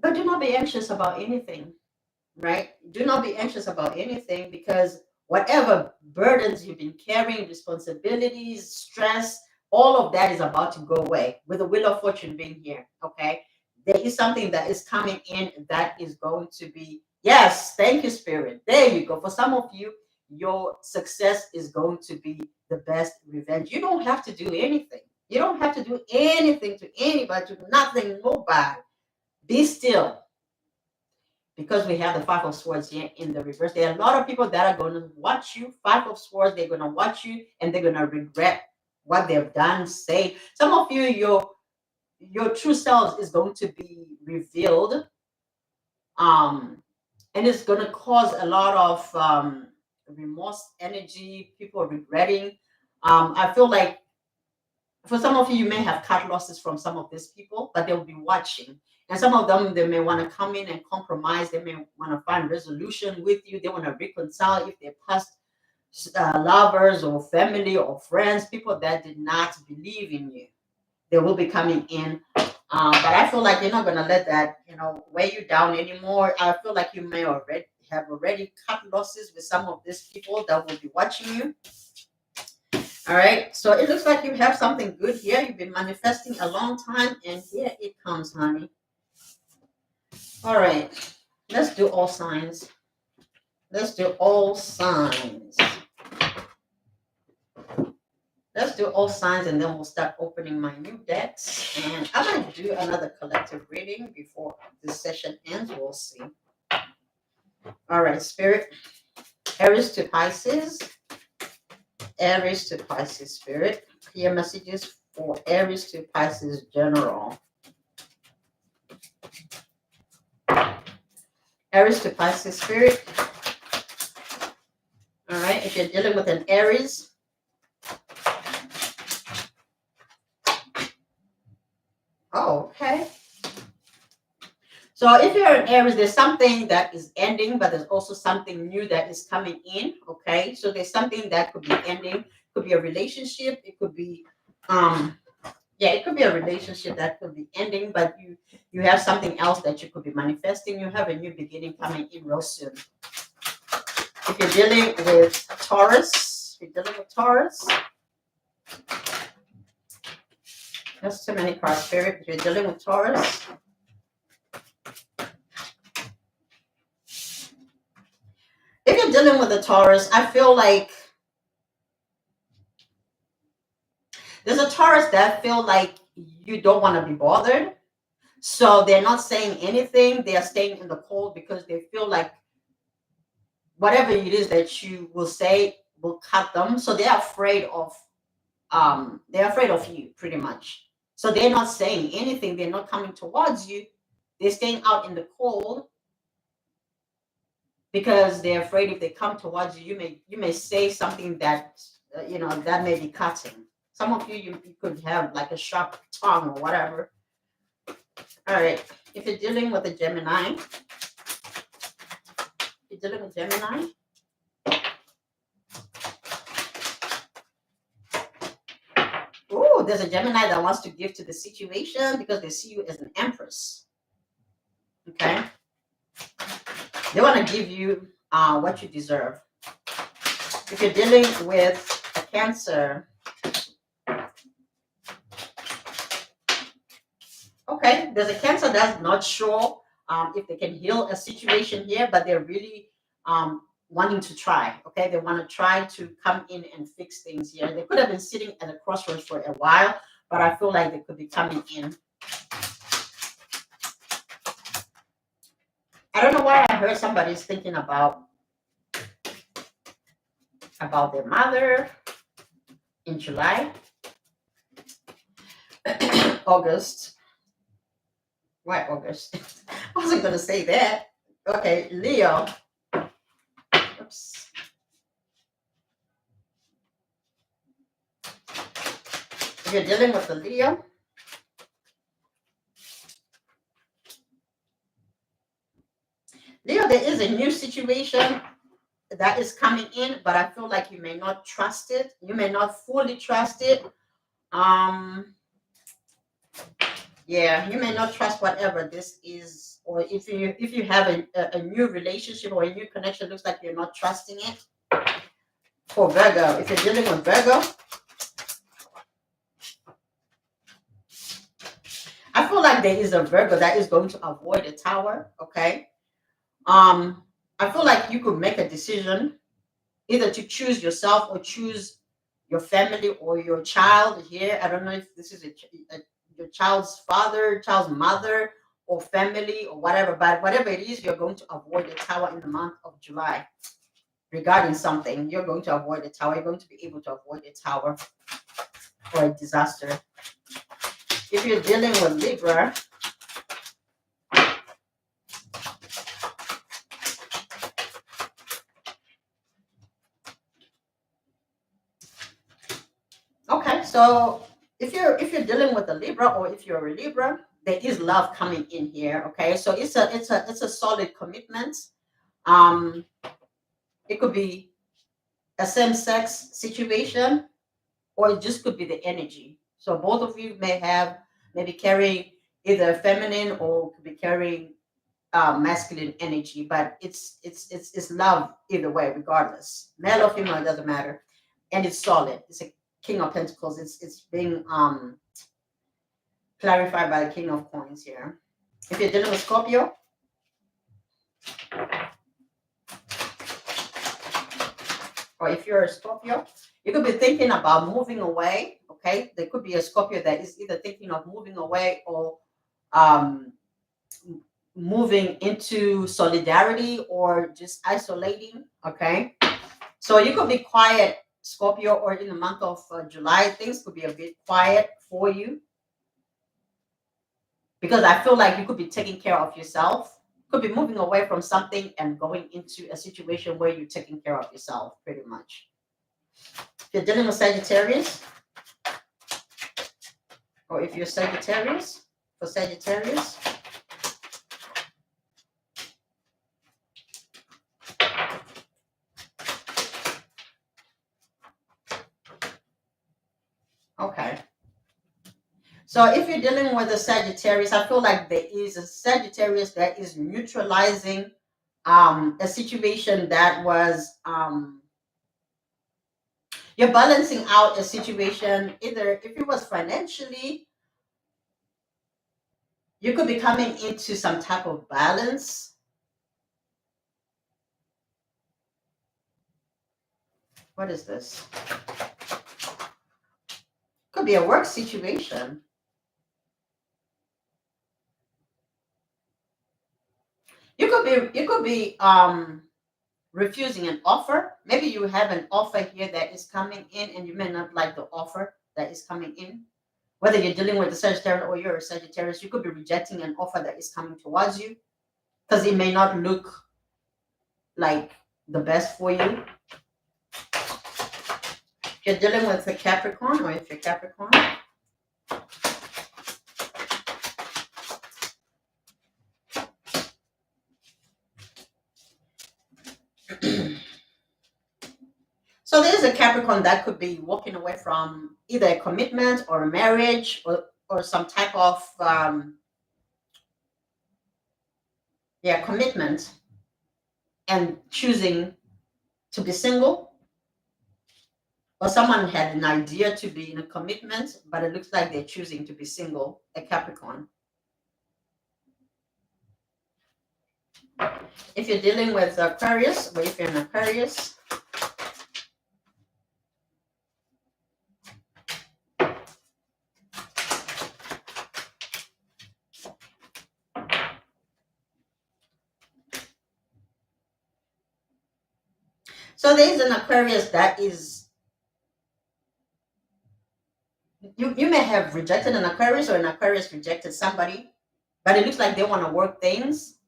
but do not be anxious about anything, right? Do not be anxious about anything, because whatever burdens you've been carrying, responsibilities, stress, all of that is about to go away with the wheel of fortune being here. Okay. There is something that is coming in that is going to be, yes, thank you, spirit. There you go. For some of you, your success is going to be the best revenge. You don't have to do anything. You don't have to do anything to anybody, to nothing, nobody. Be still, because we have the Five of Swords here in the reverse. There are a lot of people that are going to watch you. Five of Swords, they're going to watch you and they're going to regret what they've done, say. Some of you, your true selves is going to be revealed. And it's going to cause a lot of remorse energy, people regretting. I feel like for some of you, you may have cut losses from some of these people, but they'll be watching. And some of them, they may want to come in and compromise. They may want to find resolution with you. They want to reconcile if they're past lovers or family or friends, people that did not believe in you. They will be coming in. But I feel like you're not going to let that, weigh you down anymore. I feel like you may already cut losses with some of these people that will be watching you. All right, so it looks like you have something good here. You've been manifesting a long time, and here it comes, honey. All right, let's do all signs. Let's do all signs. Let's do all signs, and then we'll start opening my new decks. And I might do another collective reading before this session ends. We'll see. All right, Spirit. Aries to Pisces. Aries to Pisces, Spirit. Clear messages for Aries to Pisces general. Aries to Pisces, Spirit. All right, if you're dealing with an Aries, okay. So if you're an Aries, there's something that is ending, but there's also something new that is coming in. Okay, so there's something that could be ending. Could be a relationship. It could be, it could be a relationship that could be ending, but you have something else that you could be manifesting. You have a new beginning coming in real soon. If you're dealing with Taurus, that's too many cards, Spirit. If you're dealing with Taurus, if you're dealing with a Taurus, I feel like there's a Taurus that feel like you don't want to be bothered. So they're not saying anything. They are staying in the cold because they feel like whatever it is that you will say will cut them. So they're afraid of you pretty much. So they're not saying anything. They're not coming towards you. They're staying out in the cold because they're afraid if they come towards you, you may say something that that may be cutting. Some of you could have like a sharp tongue or whatever. All right, if you're dealing with a Gemini, oh, there's a Gemini that wants to give to the situation because they see you as an empress. Okay, they want to give you what you deserve. If you're dealing with a Cancer, okay, there's a Cancer that's not sure if they can heal a situation here, but they're really wanting to try. Okay, they want to try to come in and fix things here. They could have been sitting at a crossroads for a while, but I feel like they could be coming in I don't know why I heard somebody's thinking about their mother in July, August. Why August? I wasn't gonna say that. Okay, Leo. Oops. If you're dealing with the Leo, there is a new situation that is coming in, but I feel like you may not trust it. You may not fully trust it. Yeah, you may not trust whatever this is, or if you have a new relationship or a new connection, looks like you're not trusting it. For Virgo, if you're dealing with Virgo, I feel like there is a Virgo that is going to avoid a tower. Okay. I feel like you could make a decision either to choose yourself or choose your family or your child here. I don't know if this is your child's father, child's mother, or family or whatever, but whatever it is, you're going to avoid the tower in the month of July. Regarding something, you're going to avoid the tower. You're going to be able to avoid the tower or a disaster. If you're dealing with Libra, okay, so if you're dealing with a Libra or if you're a Libra, there is love coming in here. Okay, so it's a solid commitment. It could be a same-sex situation, or it just could be the energy. So both of you maybe carrying either feminine or could be carrying masculine energy, but it's love either way, regardless, male or female, it doesn't matter, and it's solid. It's a King of Pentacles. It's being clarified by the King of Coins here. If you're dealing with Scorpio, or if you're a Scorpio, you could be thinking about moving away. Okay, there could be a Scorpio that is either thinking of moving away or moving into solidarity or just isolating. Okay, so you could be quiet, Scorpio, or in the month of July, things could be a bit quiet for you because I feel like you could be taking care of yourself. Could be moving away from something and going into a situation where you're taking care of yourself, pretty much. If you're dealing with Sagittarius, or if you're Sagittarius, for Sagittarius, okay. So if you're dealing with a Sagittarius, I feel like there is a Sagittarius that is neutralizing a situation that was you're balancing out a situation. Either if it was financially, you could be coming into some type of balance. What is this? Could be a work situation. You could be refusing an offer. Maybe you have an offer here that is coming in and you may not like the offer that is coming in. Whether you're dealing with a Sagittarius or you're a Sagittarius, you could be rejecting an offer that is coming towards you because it may not look like the best for you. If you're dealing with a Capricorn, or if you're Capricorn, so there's a Capricorn that could be walking away from either a commitment or a marriage or some type of commitment and choosing to be single, or someone had an idea to be in a commitment, but it looks like they're choosing to be single, a Capricorn. If you're dealing with Aquarius, or if you're an Aquarius, So there is an Aquarius that is, you may have rejected an Aquarius, or an Aquarius rejected somebody, but it looks like they want to work things.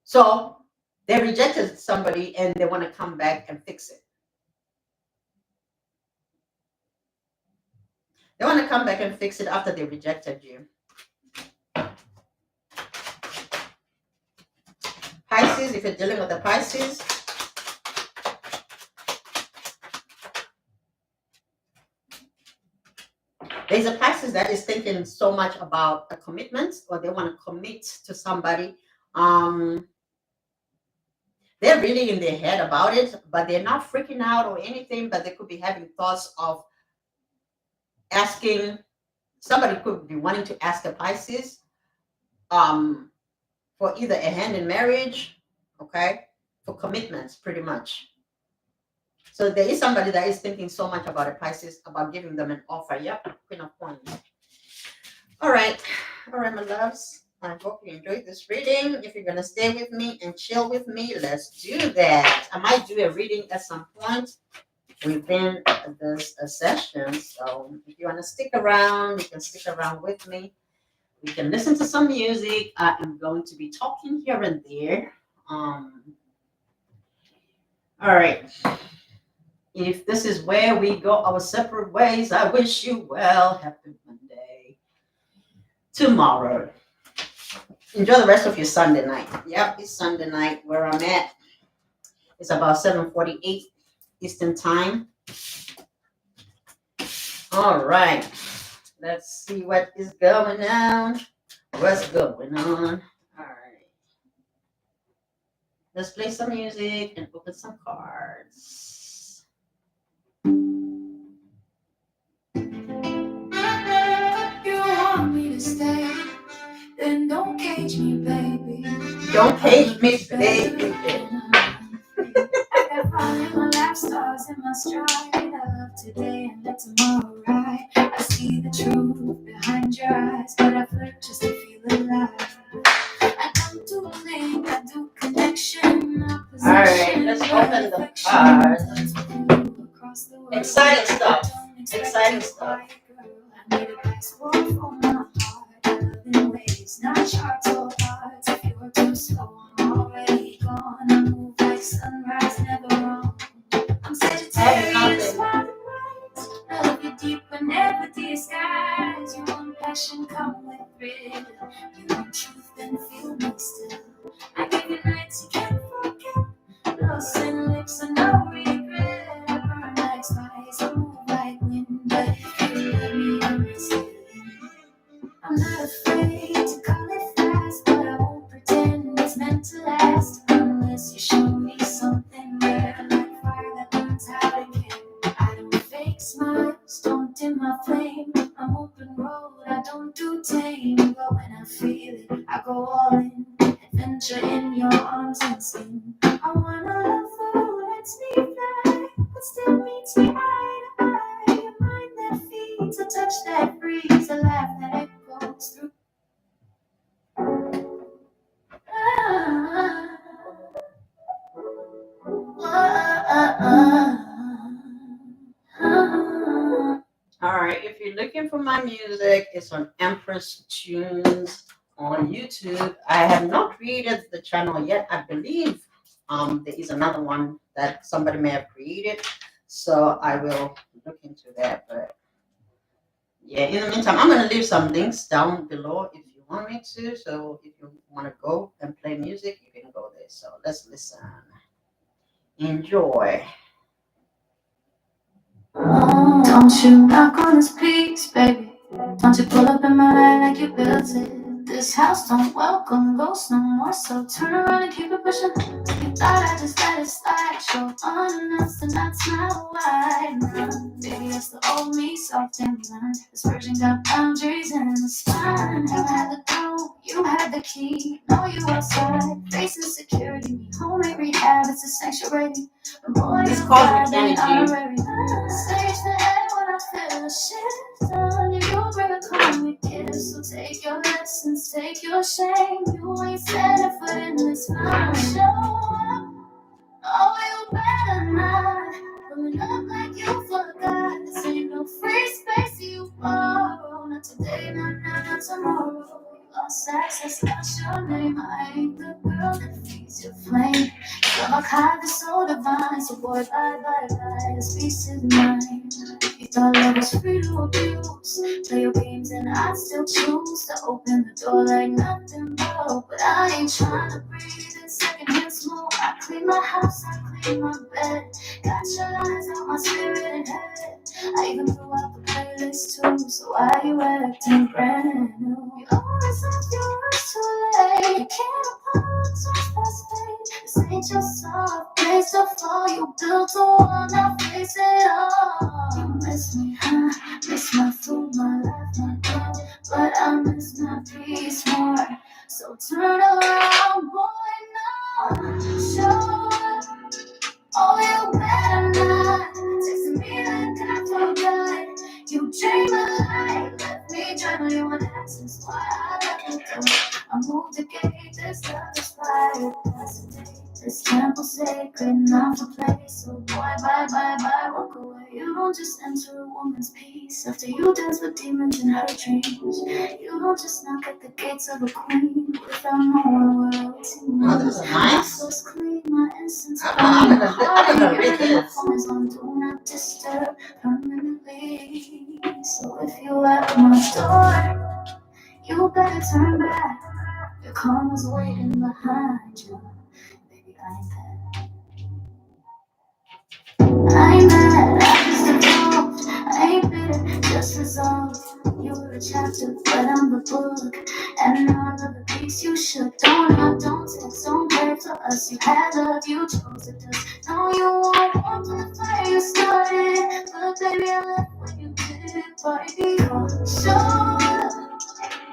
So they rejected somebody and they want to come back and fix it. They want to come back and fix it after they rejected you. Pisces, if you're dealing with the Pisces, there's a Pisces that is thinking so much about a commitment, or they want to commit to somebody. They're really in their head about it, but they're not freaking out or anything, but they could be having thoughts of asking, somebody could be wanting to ask a Pisces for either a hand in marriage, okay, for commitments, pretty much. So there is somebody that is thinking so much about a Pisces, about giving them an offer. Yep, Queen of Coins. All right, my loves. I hope you enjoyed this reading. If you're gonna stay with me and chill with me, let's do that. I might do a reading at some point within this session. So if you wanna stick around, you can stick around with me. We can listen to some music. I am going to be talking here and there. All right. If this is where we go our separate ways, I wish you well. Happy Monday. Tomorrow. Enjoy the rest of your Sunday night. Yep, it's Sunday night where I'm at. It's about 7:48 Eastern Time. All right. Let's see what is going on. What's going on? All right. Let's play some music and open some cards. You want me to stay, then don't cage me, baby. Don't cage me, baby. I got fire in my lap, stars in my stride. I love today and let tomorrow ride. I see the truth behind your eyes, but I flirt just to feel alive. I don't do cling, I do connection. All right, let's open the cards. Exciting stuff. Exciting stuff. I need a passport for my heart. In ways, not charts or hearts. If you were too slow, I'm already gone. I move like sunrise, never wrong. I'm Sagittarius, by the right. I love you deep whenever the skies. You want passion, come with rhythm. You want truth, then feel me still. I give you nights you can't forget. Lost in lips and no regret. I burn like spice, I move like wind. But if you let me, I'm still in. I'm not afraid to call it fast, but I won't pretend it's meant to last unless you show me something rare, like fire that burns how to care. I don't fake smiles, don't dim my flame. I'm open road, I don't do tame. But when I feel it, I go all in. Adventure in your arms and skin. I wanna love who lets me fly, but still meets me eye to eye. A mind that feeds, a touch that breathes, a laugh that echoes through. All right, if you're looking for my music, it's on Empress Tunes on YouTube. I have not created the channel yet. I believe there is another one that somebody may have created, so I will look into that. But yeah, in the meantime, I'm gonna leave some links down below if you want me to. So if you want to go and play music, you can go there. So let's listen. Enjoy. Don't you knock on this piece, baby. Don't you pull up in my life like you built it. This house don't welcome ghosts no more, so turn around and keep it pushing. You thought I just let it slide, show unannounced, and that's not why. Baby, that's the old me, soft and blind. This version got boundaries and a spine. You had the door, you had the key. Know you outside, facing security. Me home ain't rehab, it's a sanctuary. But boy, This you calls got me it Kenny G. already. Stage the head when I feel a shift on you. You bring a calm with gifts, so take your lessons, take your shame. You ain't set a foot in this line. Show up, oh, you better not. access, what's your name? I ain't the girl that feeds your flame. You're my kind of so divine, so boy, bye, bye, bye, this peace is mine. You thought love was free to abuse, play your games and I still choose to open the door like nothing broke. But I ain't trying to breathe in secondhand smoke. I clean my house, I clean my bed. Got your lines out my spirit and head. I even threw out the playlist too, so why you acting brand new? You always have your words too late. You can't apologize for space. This ain't your soft place to fall. You built a wall, now face it all. You miss me, huh? Miss my food, my life, my girl. But I miss my peace more. So turn around, boy, now. Show up. Oh, you better not texting me like I forgot. You dream a lie, let me drown you in access. Why I let you go? I moved the gate, this love is fire. That's the day, this temple sacred, not for play. So boy, bye, bye, bye, walk away. You don't just enter a woman's peace after you dance with demons in her dreams. You don't just knock at the gates of a queen without knowing where else you Oh, this is nice. so clean, my incense I'm gonna read this. phone is on do not disturb permanently. So if you at my door, you better turn back. Your karma's waiting behind you. Baby, I ain't that. I ain't mad, I just evolved. I ain't bitter, just resolved. You were a chapter, but I'm the book. And now I love the piece you should. Don't knock, don't text, don't pray for us. You had love, you chose it. No, you won't want to the fire you started. But baby, I left when you did. Party on, show up.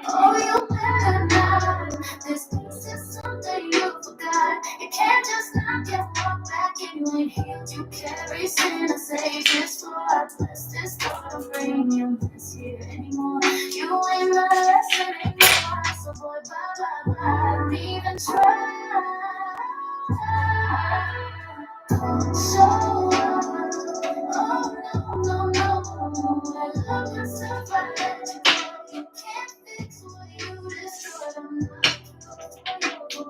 Oh, you better not. This piece is something you forgot. You can't just not get walk back and you ain't healed. You carry sin and say this for our bless this don't bring you this here anymore. You ain't my lesson anymore. So boy, bye bye bye. Don't even try. So oh no no no. I love myself. I let you go. You can't fix what you destroyed. I'm not you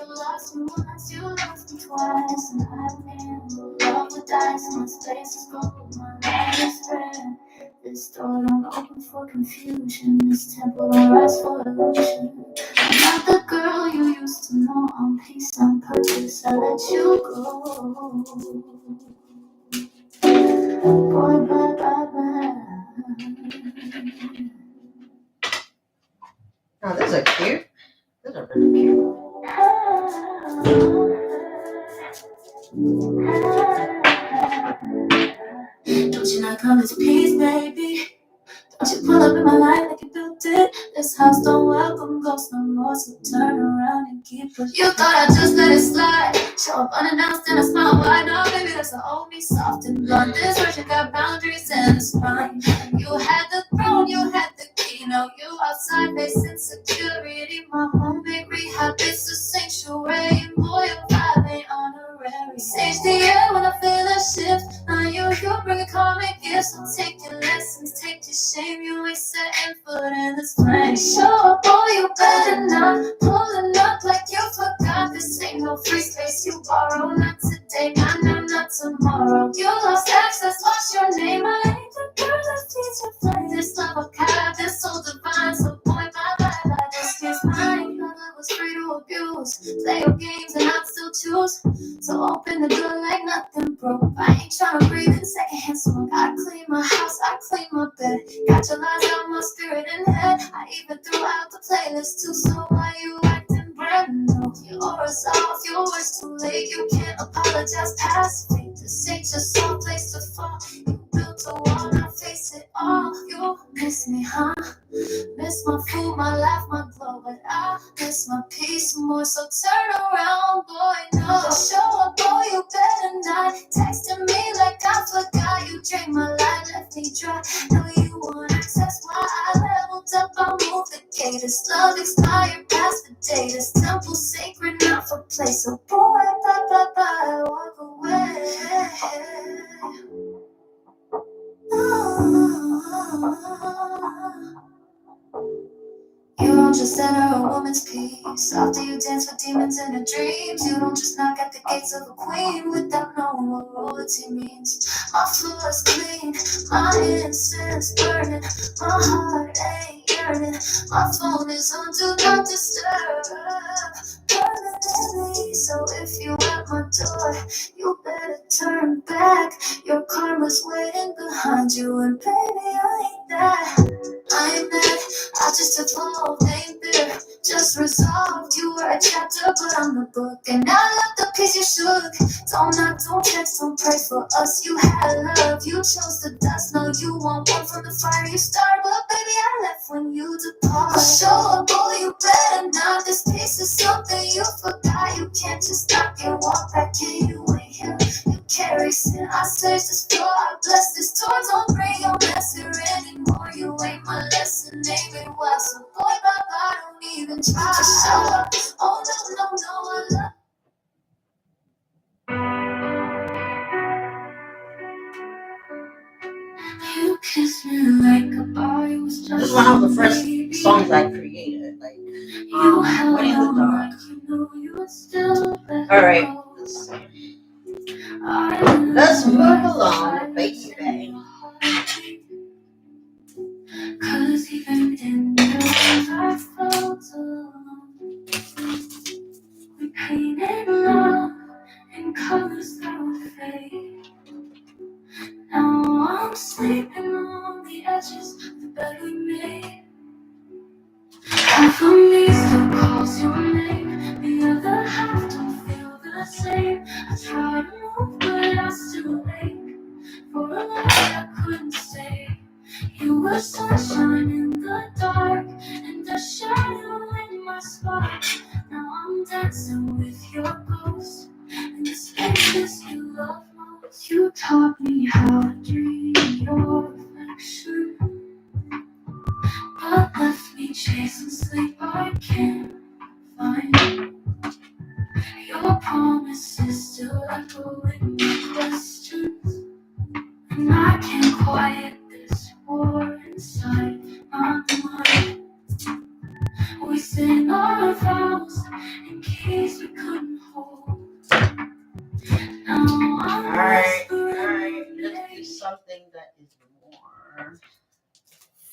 lost me once, you lost me twice. And I've been love with dice. My space is gold, my life is red. This door don't open for confusion. This temple don't rise for illusion. I'm not the girl you used to know. On peace, on purpose, I let you go. Boy, bye, bye, bye. Oh, those are cute. Those are really cute. Don't you not come to peace, baby? Don't you pull up in my life like you built it? This house don't welcome ghosts no more, so turn around and keep pushing. You thought I just let it slide, show up unannounced and I smile wide. No, baby, that's the old me, soft and blunt. This version got boundaries and it's fine. You had the throne, you had the key. Now you outside facing security. My homemade rehab is a sanctuary. Boy, your vibe ain't honorary. Sage the air when I feel a shift. Now you bring a comic gift. So take your lessons, take your shame. You ain't setting foot in this plane. Show up, boy, you better not. Pulling up like you forgot. This ain't no free space you borrow. Not today, not tomorrow. You lost access, what's your name? I ain't the girl that feeds your flame. This love I got, this so divine. So boy, bye bye bye. This is mine. My love was free to abuse. Play your games and I'd still choose. So open the door like nothing broke. I ain't tryna breathe in secondhand smoke. I clean my house, I clean my bed. Got your lies out my spirit and head. I even threw out the playlist too. So why you acting brand new? Your aura's off, your words too late. You can't apologize past fate. This ain't just some place to fall. You built a wall, now face it all. You miss me, huh? Miss my food, my life, my glow, but I miss my peace more. So turn around, boy, no. Show up, boy, you better not. Texting me like I forgot. You drained my life, left me dry. Know you want access, why I leveled up, I moved the gate. This love expired past the day. This temple sacred, not for play. So boy, bye, bye, bye, walk away. You don't don't just enter a woman's peace. After you dance with demons in her dreams, you don't just knock at the gates of a queen without knowing what royalty means. My floor is clean, my incense burning, my heart ain't yearning. My phone is on do not disturb permanently. So if you at my door, you better turn back. Your karma's waiting behind you, and baby, I ain't that. I ain't mad, I just evolved, ain't bitter, just resolved. You were a chapter, but I'm the book, and I love the piece you shook. Don't knock, don't text, don't pray for us. You had love, you chose the dust. No, you want one from the fire you started, but baby, I left when you depart. Show up, boy, you better not. This piece is something you forgot. You can't just knock and walk back in. You ain't here. You carry sin. I search this floor, I bless this door. Don't bring your mess here anymore. You ain't my lesson, name it well. So boy, bye, don't even try to show up. Oh no, no, no, I love. You kiss me like a body was just. This is one of the first songs I created. Like, What in the Dark. All right. Let's move along, baby. Cause even in your life I felt alone. We painted love in colors that would fade. Now I'm sleeping on the edges of the bed we made. Half of me still calls your name, the other half don't feel the same. I try to move, but I still ache for a life I couldn't stay. You were sunshine in the dark, and a shadow in my spark. Now I'm dancing with your ghost, in the spaces you love most. You taught me how to dream your affection, but left me chasing sleep I can't find. Your promises still echo in my questions, and I can't quiet this war inside my mind. We sang our vows in keys we couldn't hold. Now I'm alright. Let's do something that is more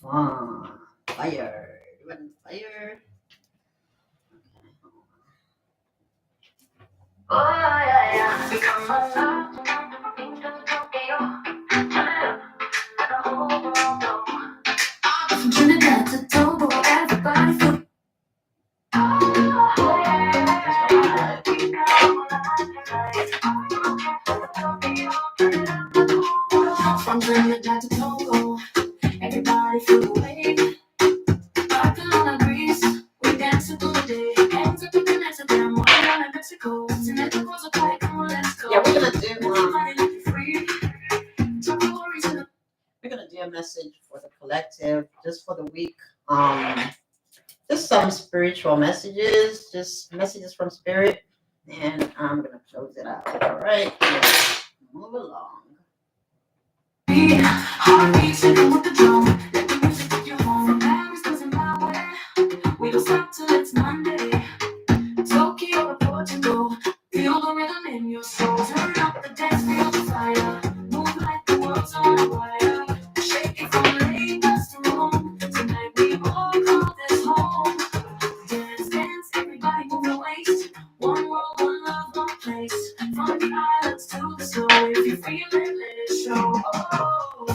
fun. Fire. You want fire? Oh yeah, yeah. Become my love. From Trinidad to Togo, everybody feel. From Trinidad to Togo, everybody feel the wave. Barcelona, Greece, we dancing through the day. Hands up in Instagram, we're down in Mexico. Tonight the girls are tight, come on, let's go. Yeah, we're gonna do a message for the collective, just for the week. Just some spiritual messages, just messages from spirit, and I'm gonna close it out. All right, let's move along. Heartbeat shaking with the drum. Let the music take you home. From Paris doesn't matter. We don't stop till it's Monday. Tokyo or Portugal. Feel the rhythm in your soul. Turn up the dance, feel the fire. Move like the world's on a wire. Shake it from Lagos to Rome. Tonight we all call this home. Dance, dance, everybody move your waist. One world, one love, one place. From the islands to the snow. If you feel it, let it show. Oh,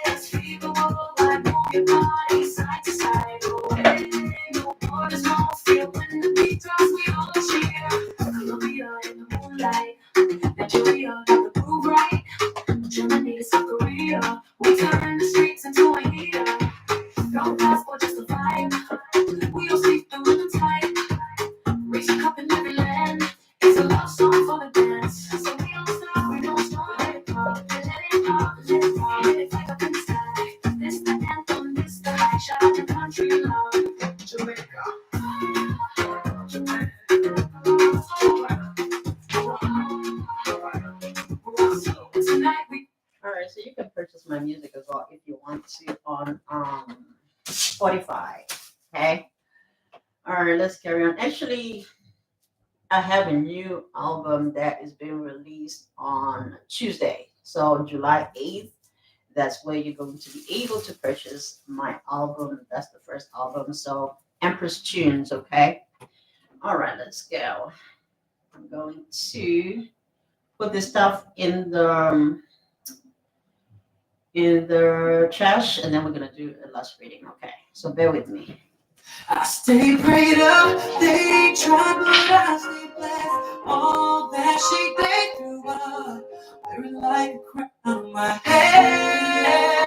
let's feel the world like move your body side to side. Oh, hey, no borders, no fear. When the beat drops, we all cheer. Colombia in the moonlight. Nigeria got the groove right. Germany to South Korea. We turn the streets into a heater. No passport, just a vibe. We all sleep through the time. Raise a cup in every land. It's a love song for the dance. So we don't stop, we don't stop. Let it pop, let it pop, let it pop. Let it fly up in the sky. This the anthem, this the high shot in country love. Jamaica. Tonight we. All right, so you can purchase my music as well if you want to on Spotify. Okay. All right, let's carry on. Actually, I have a new album that is being released on Tuesday. So July 8th, that's where you're going to be able to purchase my album. That's the first album. So Empress Tunes, okay? All right, let's go. I'm going to put this stuff in the trash, and then we're gonna do a last reading. Okay, so bear with me. I stay prayed up, they try, but I stay blessed. All that she they threw up, wearing like a crown on my head.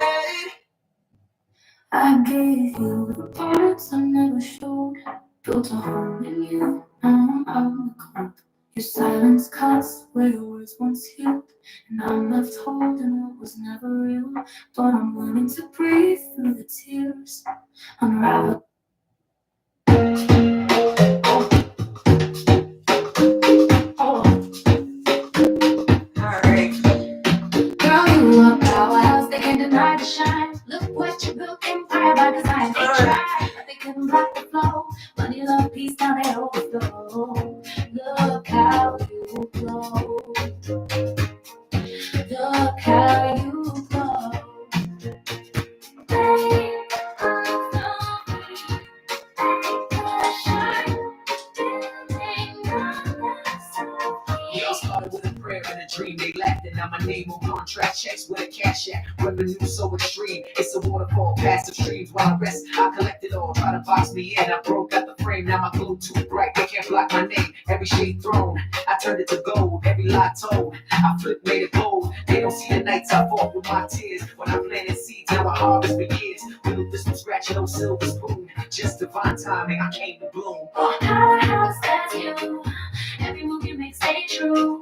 I gave you the parts I never showed. Built a home in you, now I'm out in the cold. Your silence cuts where your words once healed. And I'm left holding what was never real. But I'm learning to breathe through the tears. Unravel. All right. Girl, you a powerhouse, they can't deny the shine. Look what you built, empire by design. They try, but they couldn't block the flow. Money, love, peace, now they overflow. Look how you glow. Look how you glow. Babe, I'm lonely. Shine, building on We all started with a prayer and a dream. They laughed and now my name on contract checks with a cash app. Revenue so extreme. It's a waterfall, passive streams. While I rest, I collect it all. Try to box me in. I broke out the frame. Now my glue too bright. They can't block my name. Every shade thrown, I turned it to gold. Every lie told, I flipped, made it bold. They don't see the nights I fought with my tears. When I planted seeds, now I harvest begins. We look this from scratch, no silver spoon. Just divine timing, I came to bloom. powerhouse, that's you. Every move you make, stay true.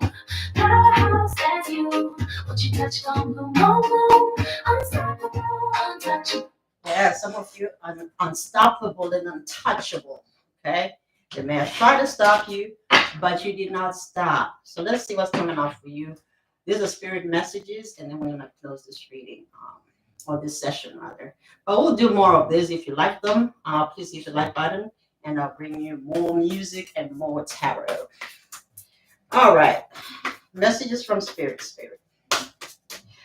Powerhouse, that's you. What you touch, gon' bloom, gon' bloom. Unstoppable, untouchable. Yeah, some of you are unstoppable and untouchable. Okay, they may have tried to stop you, but you did not stop. So let's see what's coming out for you. These are spirit messages, and then we're gonna close this reading, or this session rather. But we'll do more of this. If you like them, please hit the like button, and I'll bring you more music and more tarot. All right, messages from spirit.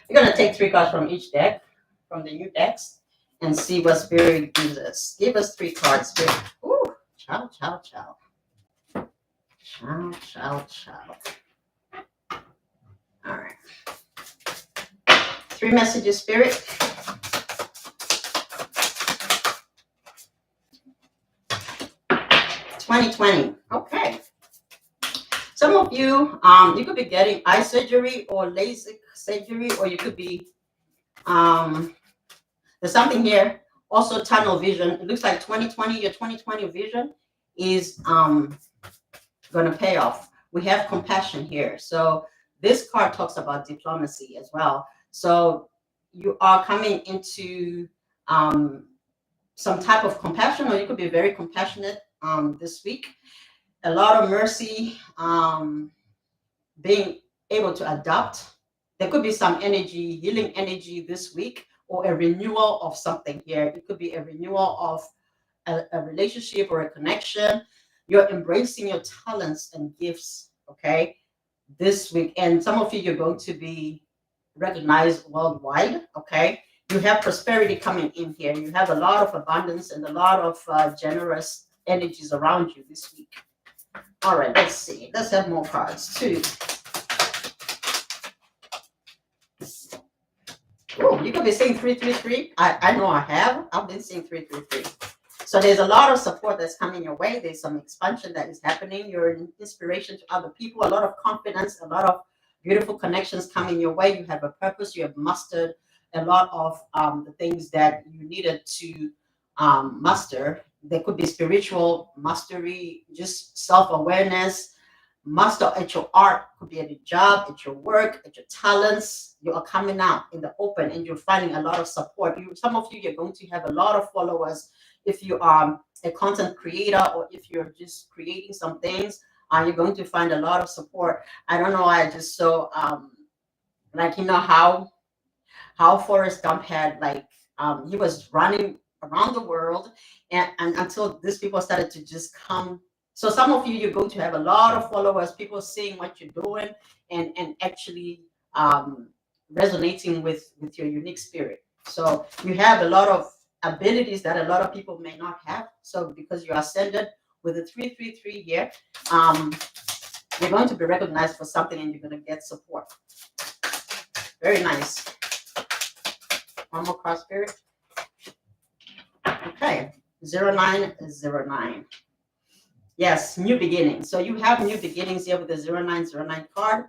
We're gonna take 3 cards from each deck, from the new decks, and see what spirit gives us. Give us 3 cards, spirit. Ooh, ciao, ciao, ciao. Ciao, ciao, ciao. All right. 3 messages, spirit. $2020. Okay. Some of you, you could be getting eye surgery or LASIK surgery, or you could be, there's something here. Also, tunnel vision. It looks like 2020. Your 2020 vision is going to pay off. We have compassion here. So this card talks about diplomacy as well. So you are coming into some type of compassion, or you could be very compassionate this week. A lot of mercy, being able to adapt. There could be some energy, healing energy this week, or a renewal of something here. It could be a renewal of a relationship or a connection. You're embracing your talents and gifts, okay, this week. And some of you, you're going to be recognized worldwide, okay? You have prosperity coming in here. You have a lot of abundance and a lot of generous energies around you this week. All right, let's see. Let's have more cards too. Oh, you could be seeing 333. I know I have. I've been seeing 333. So there's a lot of support that's coming your way. There's some expansion that is happening. You're an inspiration to other people. A lot of confidence, a lot of beautiful connections coming your way. You have a purpose. You have mastered a lot of the things that you needed to master. There could be spiritual mastery, just self-awareness, master at your art, could be at your job, at your work, at your talents. You are coming out in the open and you're finding a lot of support. Some of you, you're going to have a lot of followers. If you are a content creator, or if you're just creating some things, you're going to find a lot of support. I don't know, I just saw like, you know how Forrest Gump had, like, he was running around the world, and until these people started to just come. So some of you, you're going to have a lot of followers, people seeing what you're doing, and actually resonating with your unique spirit. So you have a lot of abilities that a lot of people may not have. So because you are ascended with a 333 here, you're going to be recognized for something, and you're going to get support. Very nice. One more card, spirit. Okay, 0909. Yes, new beginning. So you have new beginnings here with the 0909 card.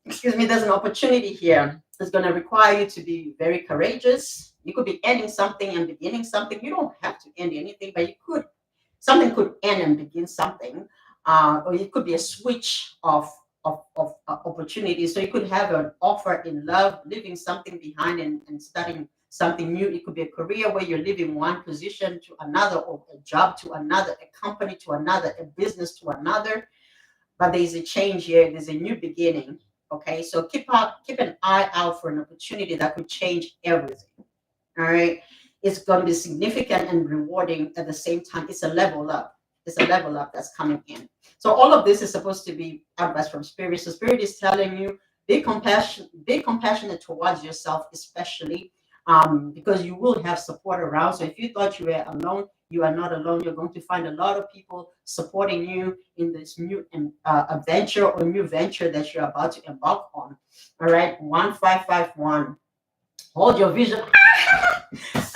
Excuse me, there's an opportunity here. It's going to require you to be very courageous. You could be ending something and beginning something. You don't have to end anything, but you could. Something could end and begin something. Or it could be a switch of opportunities. So you could have an offer in love, leaving something behind and starting something new. It could be a career where you're leaving one position to another, or a job to another, a company to another, a business to another. But there's a change here. There's a new beginning. Okay, so keep an eye out for an opportunity that could change everything. All right, it's going to be significant and rewarding at the same time. It's a level up. It's a level up that's coming in. So all of this is supposed to be advice from spirit. So spirit is telling you, be compassionate towards yourself, especially because you will have support around. So if you thought you were alone, you are not alone. You're going to find a lot of people supporting you in this new adventure or new venture that you're about to embark on. All right, 1551. Hold your vision.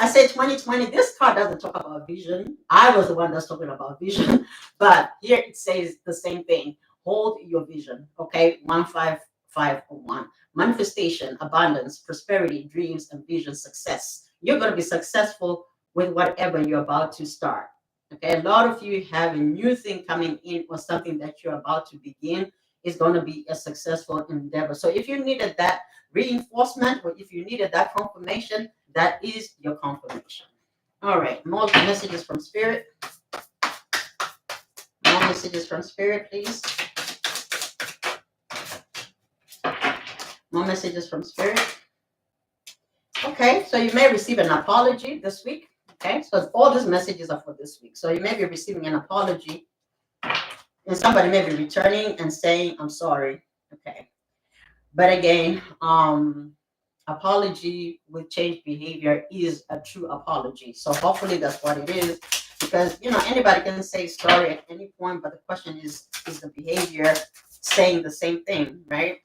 I said 2020. This card doesn't talk about vision. I was the one that's talking about vision, but here it says the same thing. Hold your vision. Okay, 1551. Manifestation, abundance, prosperity, dreams, and vision, success. You're going to be successful with whatever you're about to start. Okay, a lot of you have a new thing coming in, or something that you're about to begin is going to be a successful endeavor. So if you needed that reinforcement, or if you needed that confirmation, that is your confirmation. All right, more messages from spirit. More messages from spirit, please. More messages from spirit. Okay, so you may receive an apology this week. Okay, so all these messages are for this week. So you may be receiving an apology, and somebody may be returning and saying, I'm sorry. Okay. But again, apology with changed behavior is a true apology. So hopefully that's what it is, because anybody can say sorry at any point, but the question is the behavior saying the same thing, right?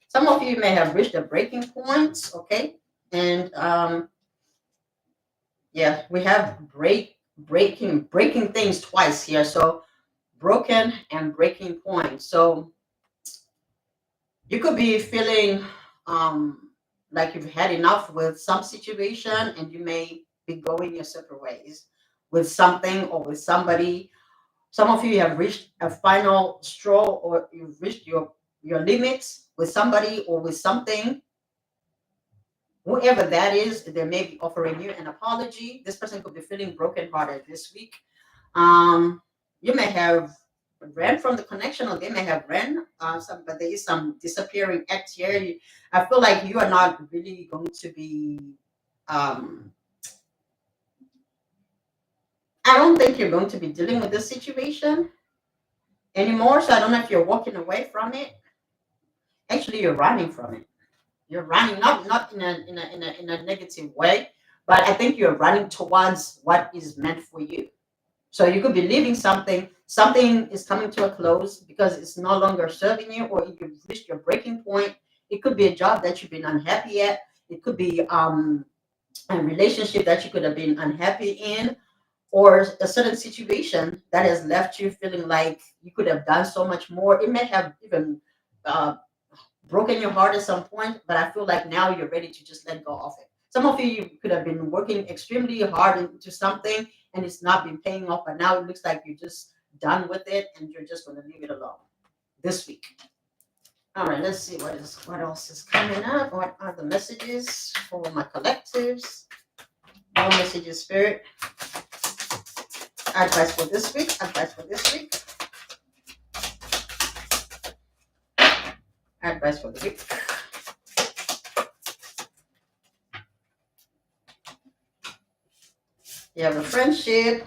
Some of you may have reached a breaking point, okay? And yeah, we have breaking things twice here. So broken and breaking point. So you could be feeling like you've had enough with some situation, and you may be going your separate ways with something or with somebody. Some of you have reached a final straw, or you've reached your limits with somebody or with something. Whoever that is, they may be offering you an apology. This person could be feeling brokenhearted this week. You may have ran from the connection, or they may have ran but there is some disappearing act here. I feel like you are not really going to be I don't think you're going to be dealing with this situation anymore. So I don't know if you're walking away from it. Actually, you're running from it. You're running, not in a negative way, but I think you're running towards what is meant for you. So you could be leaving something is coming to a close because it's no longer serving you, or you've reached your breaking point. It could be a job that you've been unhappy at. It could be a relationship that you could have been unhappy in, or a certain situation that has left you feeling like you could have done so much more. It may have even broken your heart at some point, but I feel like now you're ready to just let go of it. Some of you could have been working extremely hard into something, and it's not been paying off, but now it looks like you're just done with it and you're just going to leave it alone this week. All right, let's see what else is coming up. What are the messages for my collectives? More messages, spirit. Advice for this week. Advice for this week. Advice for the week. You have a friendship.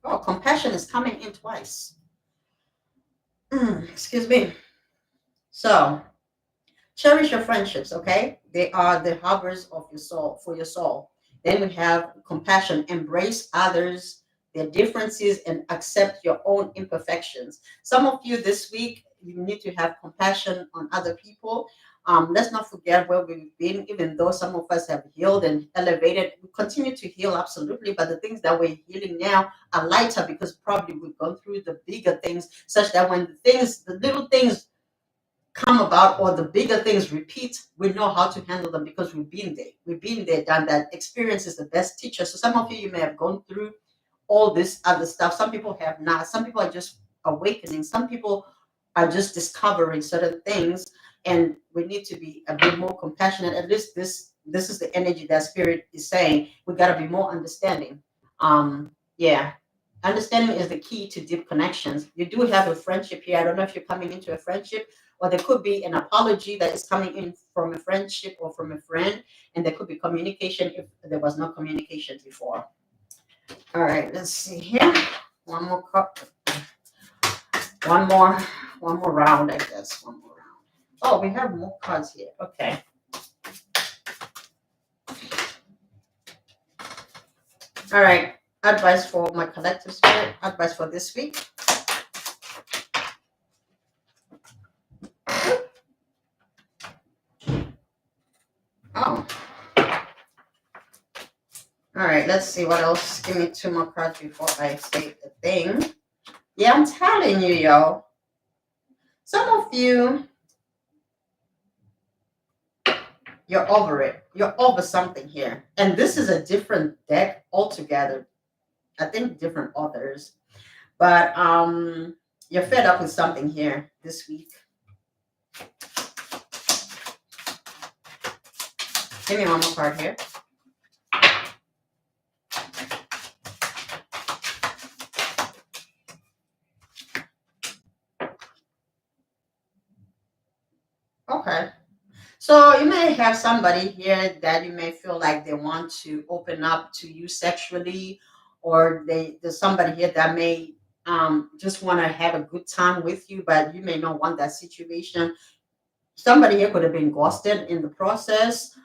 Oh, compassion is coming in twice. Excuse me. So, cherish your friendships, okay? They are the harbors of your soul, for your soul. Then we have compassion. Embrace others, their differences, and accept your own imperfections. Some of you this week, you need to have compassion on other people. Let's not forget where we've been, even though some of us have healed and elevated. We continue to heal, absolutely, but the things that we're healing now are lighter because probably we've gone through the bigger things, such that when the little things come about or the bigger things repeat, we know how to handle them because we've been there. We've been there, done that. Experience is the best teacher. So some of you may have gone through all this other stuff. Some people have not. Some people are just awakening. Some people are just discovering certain things. And we need to be a bit more compassionate. At least this is the energy that spirit is saying. We gotta be more understanding. Yeah. Understanding is the key to deep connections. You do have a friendship here. I don't know if you're coming into a friendship, or there could be an apology that is coming in from a friendship or from a friend, and there could be communication if there was no communication before. All right, let's see here. One more cup. One more, one more round, I guess. One more round. Oh, we have more cards here. Okay. All right. Advice for my collective spirit. Advice for this week. Oh. All right, let's see what else. Give me two more cards before I say the thing. Yeah, I'm telling you, yo. Some of you, you're over it. You're over something here. And this is a different deck altogether. I think different authors. But you're fed up with something here this week. Give me one more card here. Okay. So you may have somebody here that you may feel like they want to open up to you sexually, or there's somebody here that may just want to have a good time with you, but you may not want that situation. Somebody here could have been ghosted in the process.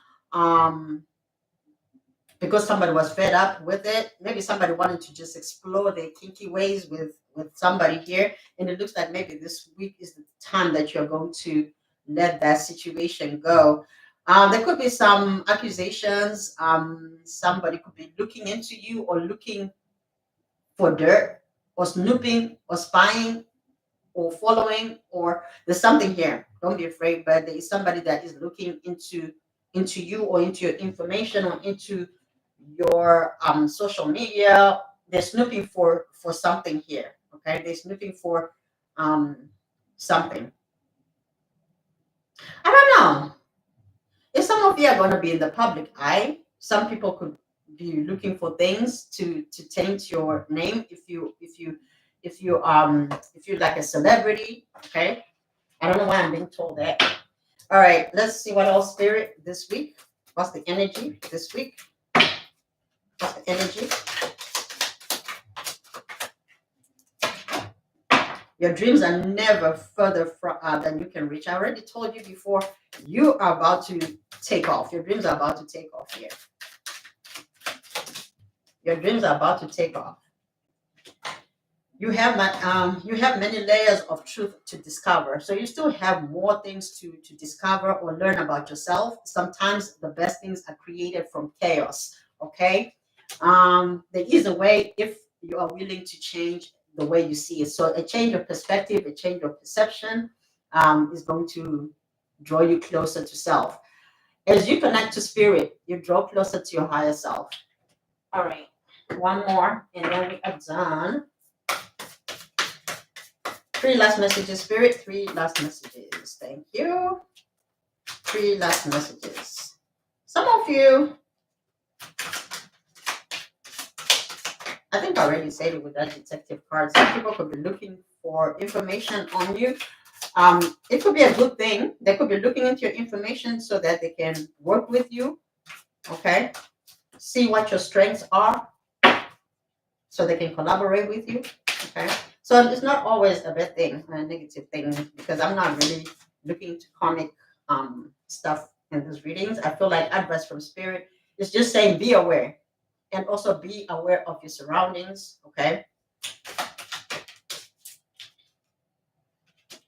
Because somebody was fed up with it. Maybe somebody wanted to just explore their kinky ways with somebody here, and it looks like maybe this week is the time that you're going to let that situation go. There could be some accusations. Somebody could be looking into you or looking for dirt or snooping or spying or following, or there's something here. Don't be afraid, but there is somebody that is looking into you or into your information or into your social media. They're snooping for something here. Okay, they're snooping for something. I don't know if some of you are going to be in the public eye. Some people could be looking for things to taint your name if you're like a celebrity. Okay, I don't know why I'm being told that. All right, let's see what else spirit this week. What's the energy this week? What's the energy? Your dreams are never further than you can reach. I already told you before, you are about to take off. Your dreams are about to take off here. Your dreams are about to take off. You have many layers of truth to discover. So you still have more things to discover or learn about yourself. Sometimes the best things are created from chaos. Okay. There is a way if you are willing to change the way you see it. So a change of perspective, a change of perception is going to draw you closer to self. As you connect to spirit, you draw closer to your higher self. All right, one more, and then we are done. 3 last messages, spirit. 3 last messages. Thank you. 3 last messages. Some of you, I think I already said it with that detective card. Some people could be looking for information on you. It could be a good thing. They could be looking into your information so that they can work with you. Okay. See what your strengths are. so they can collaborate with you. Okay, so it's not always a bad thing, a negative thing, because I'm not really looking to karmic stuff in these readings. I feel like advice from spirit is just saying be aware, and also be aware of your surroundings. Okay.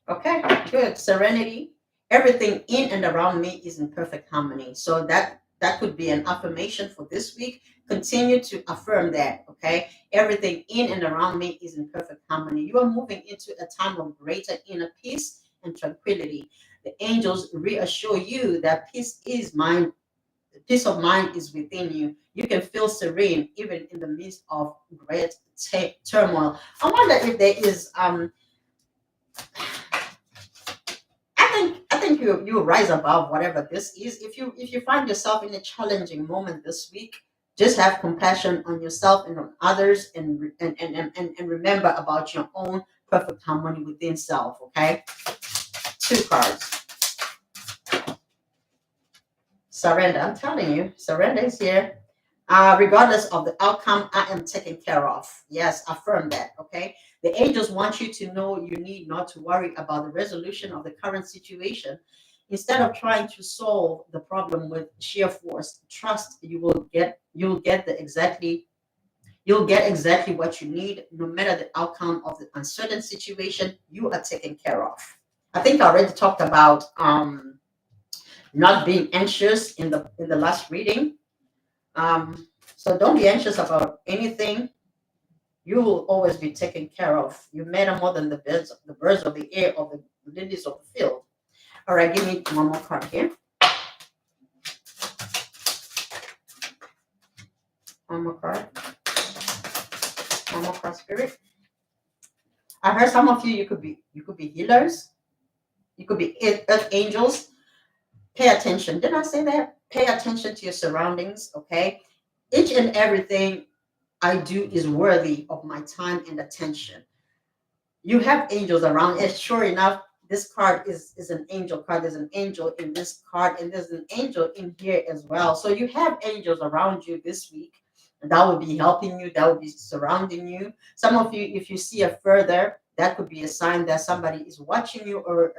Okay, good. Serenity. Everything in and around me is in perfect harmony. So that could be an affirmation for this week. Continue to affirm that. Okay, everything in and around me is in perfect harmony. You are moving into a time of greater inner peace and tranquility. The angels reassure you that peace of mind is within you. You can feel serene even in the midst of great turmoil. I wonder if there is I think you rise above whatever this is. If you find yourself in a challenging moment this week, just have compassion on yourself and on others, and remember about your own perfect harmony within self. Okay, 2 cards. Surrender. I'm telling you, surrender is here. Regardless of the outcome, I am taken care of. Yes, affirm that. Okay. The angels want you to know you need not to worry about the resolution of the current situation. Instead of trying to solve the problem with sheer force, trust you'll get exactly what you need, no matter the outcome of the uncertain situation. You are taken care of. I think I already talked about not being anxious in the last reading. So don't be anxious about anything. You will always be taken care of. You matter more than the birds of the air, or the lilies of the field. All right, give me one more card here. One more card. One more card, spirit. I heard some of you could be healers. You could be earth angels. Pay attention. Did I say that? Pay attention to your surroundings. Okay. Each and everything I do is worthy of my time and attention. You have angels around. And sure enough, this card is an angel card. There's an angel in this card, and there's an angel in here as well. So you have angels around you this week. And that will be helping you, that will be surrounding you. Some of you, if you see a further, that could be a sign that somebody is watching you, or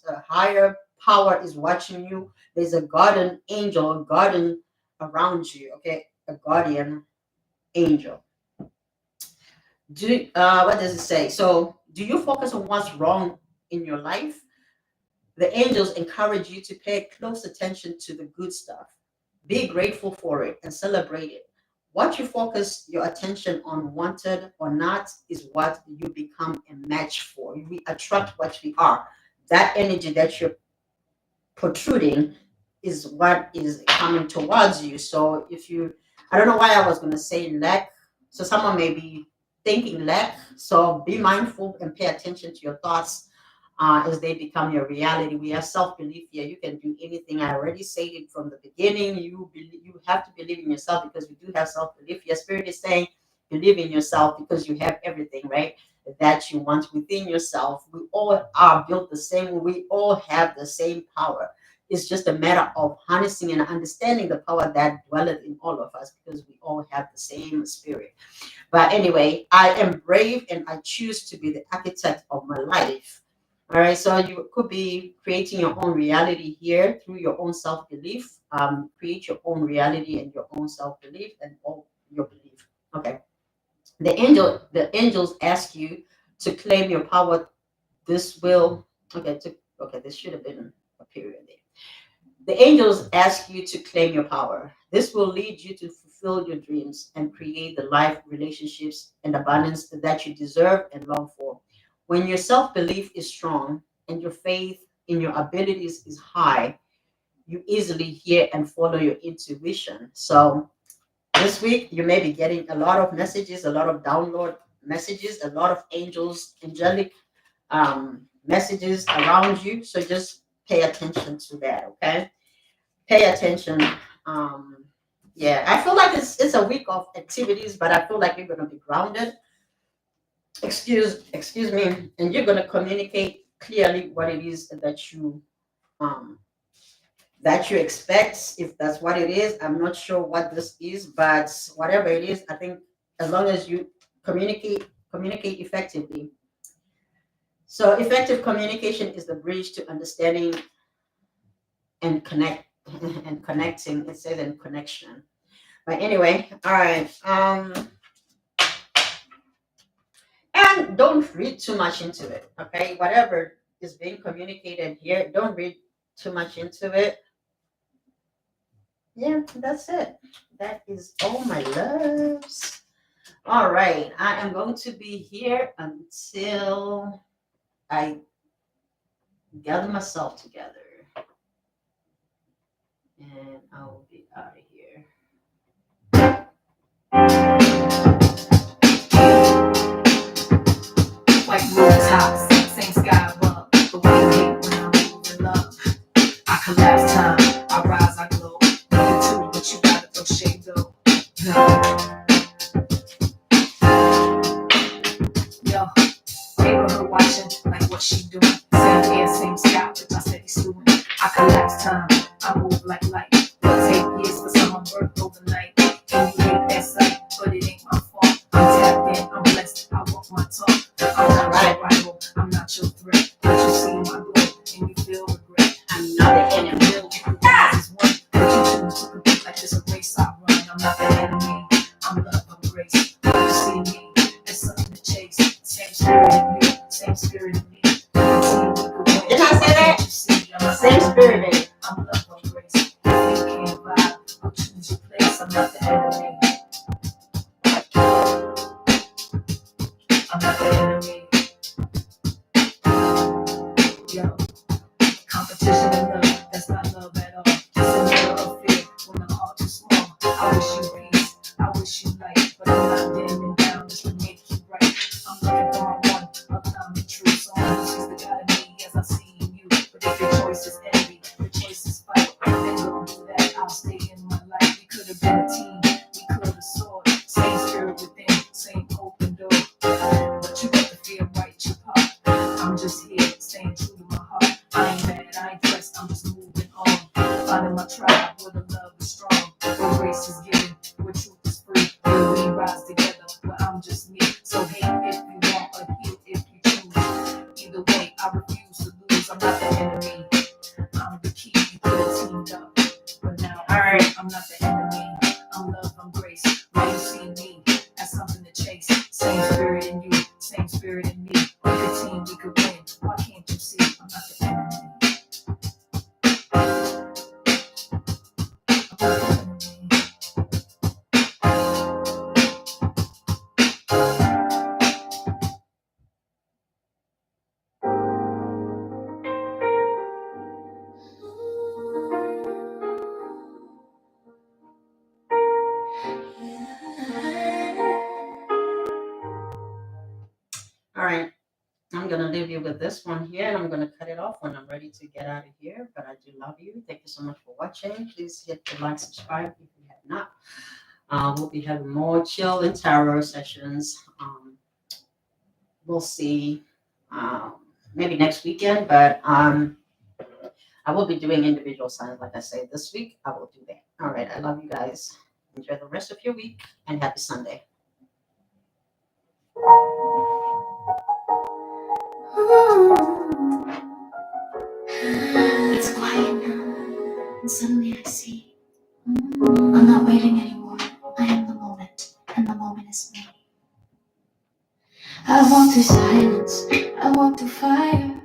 a higher power is watching you. There's a guardian angel, a guardian around you. Okay, a guardian angel. What does it say? So do you focus on what's wrong in your life? The angels encourage you to pay close attention to the good stuff. Be grateful for it and celebrate it. What you focus your attention on, wanted or not, is what you become a match for. We attract what we are. That energy that you're protruding is what is coming towards you. So I don't know why I was going to say lack. So someone may be thinking lack. So be mindful and pay attention to your thoughts as they become your reality. We have self-belief here. You can do anything. I already said it from the beginning. You have to believe in yourself, because we do have self-belief. Your spirit is saying believe in yourself, because you have everything, right, that you want within yourself. We all are built the same. We all have the same power. It's just a matter of harnessing and understanding the power that dwelleth in all of us, because we all have the same spirit. But anyway, I am brave and I choose to be the architect of my life. All right, so you could be creating your own reality here through your own self-belief. Create your own reality and your own self-belief and all your belief. Okay. The angels ask you to claim your power. This will this should have been a period there. The angels ask you to claim your power. This will lead you to fulfill your dreams and create the life, relationships, and abundance that you deserve and long for. When your self belief is strong and your faith in your abilities is high, you easily hear and follow your intuition. So, this week, you may be getting a lot of messages, a lot of download messages, a lot of angelic messages around you. So, just pay attention to that, okay? Pay attention. Yeah, I feel like it's a week of activities, but I feel like you're going to be grounded. Excuse me, and you're going to communicate clearly what it is um that you expect, if that's what it is. I'm not sure what this is, but whatever it is, I think as long as you communicate effectively. So effective communication is the bridge to understanding and connecting instead of connection. But anyway, all right. And don't read too much into it. Okay, whatever is being communicated here, don't read too much into it. Yeah, that's it. That is all, my loves. All right, I am going to be here until I gather myself together, and I will be out of here. White rooftops, same sky above. The way you hate when I'm in love. I collapse time, I rise, I glow. You too, but you gotta throw shade though. Yo, neighborhood watching, like what she doing. Same air, same sky, which I said he's doing. I collapse time, I move like light. It'll take years for someone work overnight. And you hate that sight, but it ain't my fault. I'm tapped in, I'm blessed, I walk my talk. I'm not your rival, I'm not your threat. But you see my glow, and you feel regret. I'm not the enemy. Real, you can rise as one. But you choose to compete like this a race I run. I'm not the enemy, I'm love, I'm grace. But you see me, there's something to chase. Same spirit in me, same spirit in me. Didn't I say that? Same spirit in me. I'm love, I'm grace. If you can't vibe, I'll choose your place. I'm not the enemy. I'm not the enemy. Yo, competition and love, that's not love at all. Just another affair when the heart too small. I wish you peace, I wish you light, but I'm not dimming down just to make you right. I'm looking for my one, uncommon truth. So I'm she's the God of me as I see in you. But if your choice is envy, your choice is fight, then don't do that. I'll stay in my life. We could have been a team, we could have soared. Same spirit within, same open door. But you got the fear right, your part. I'm just here, staying true to my heart. I ain't mad, I ain't pressed, I'm just moving on. Finding my tribe where the love is strong, where grace is given, where truth is free. Where we rise together, where I'm just me. So hate if you want, or heal if you choose. Either way, I refuse to lose. I'm not the enemy, I'm the key. You could have teamed up, but now I'm not the enemy. I'm love, I'm grace. Why you see me as something to chase? Same spirit in you, same spirit in me. We could team, we could win. Why can't you see? I'm not the enemy. I'm not the enemy. All right. I'm going to leave you with this one here, and I'm going to cut it off when I'm ready to get out of here. But I do love you. Thank you so much for watching. Please hit the like, subscribe if you have not. We'll be having more chill and tarot sessions. We'll see maybe next weekend, but I will be doing individual signs, like I said, this week. I will do that. All right. I love you guys. Enjoy the rest of your week, and happy Sunday. It's quiet now, and suddenly I see I'm not waiting anymore. I am the moment, and the moment is me. I walk through silence, I walk through fire.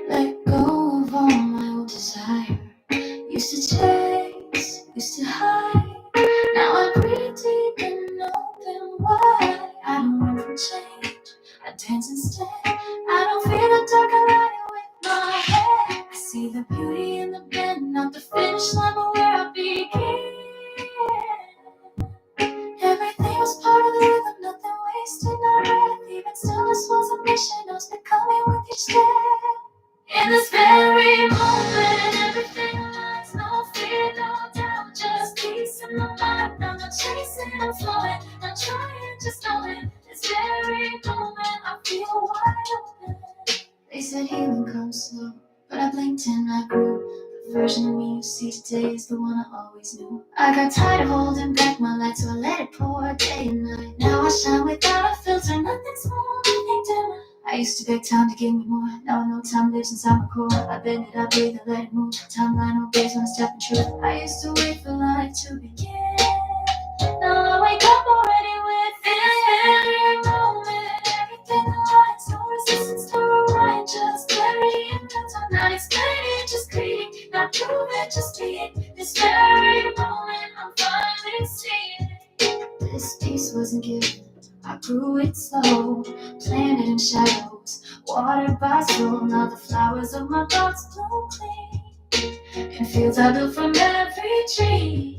Let go of all my old desire. Used to chase, used to hide. Now I breathe deep and open wide. I don't run from change, I dance instead. I don't fear the dark, I ride it with my head. I see the beauty in the bend, not the finish line, but where I begin. Everything was part of the rhythm, nothing wasted, not breath. Even stillness was a mission, I was becoming with each step. In this very moment, everything aligns, no fear, no doubt, just peace in my mind. I'm not chasing, I'm flowing, not trying, just knowing. This very moment, I feel wide open. They said healing comes slow, but I blinked and I grew. Version of me you see today is the one I always knew. I got tired of holding back my light, so I let it pour day and night. Now I shine without a filter, nothing's more, nothing dimmer. I used to beg time to give me more. Now I know time lives inside my core. I bend it, I breathe, I let it move. Timeline obeys when I step in truth. I used to wait for life to begin. Now I wake up already with every moment. Everything aligns, no resistance to Orion. Just clarity and mental, not explaining, just creating, not proving, just being. This very moment, I'm finally seeing it. This piece wasn't given, I grew it slow. Planted in shadows, watered by soul. Now the flowers of my thoughts bloom clean. In fields I built from every tree.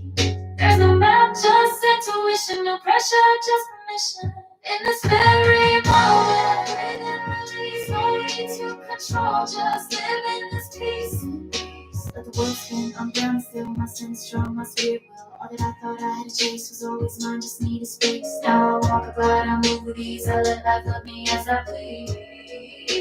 There's no map, just intuition, no pressure, just permission. In this very moment, breathe and release, no need to control, just live in this peace. Let the world spin, I'm down still, my strength strong, my spirit will. All that I thought I had to chase was always mine, just needed space. Now I walk a glide, I move with ease, I let life love me as I please. In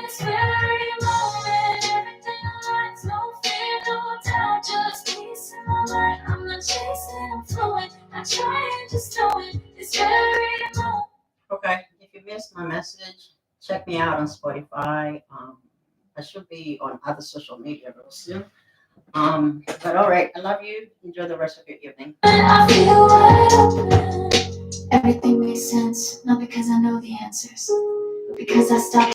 this very moment, everything aligns, no fear, no doubt, just peace in my mind. I'm not chasing, I'm flowing, not trying, just knowing this very moment. Okay, if you missed my message, check me out on Spotify. I should be on other social media real soon. But all right, I love you. Enjoy the rest of your evening. I feel wide open. Everything makes sense, not because I know the answers, but because I stopped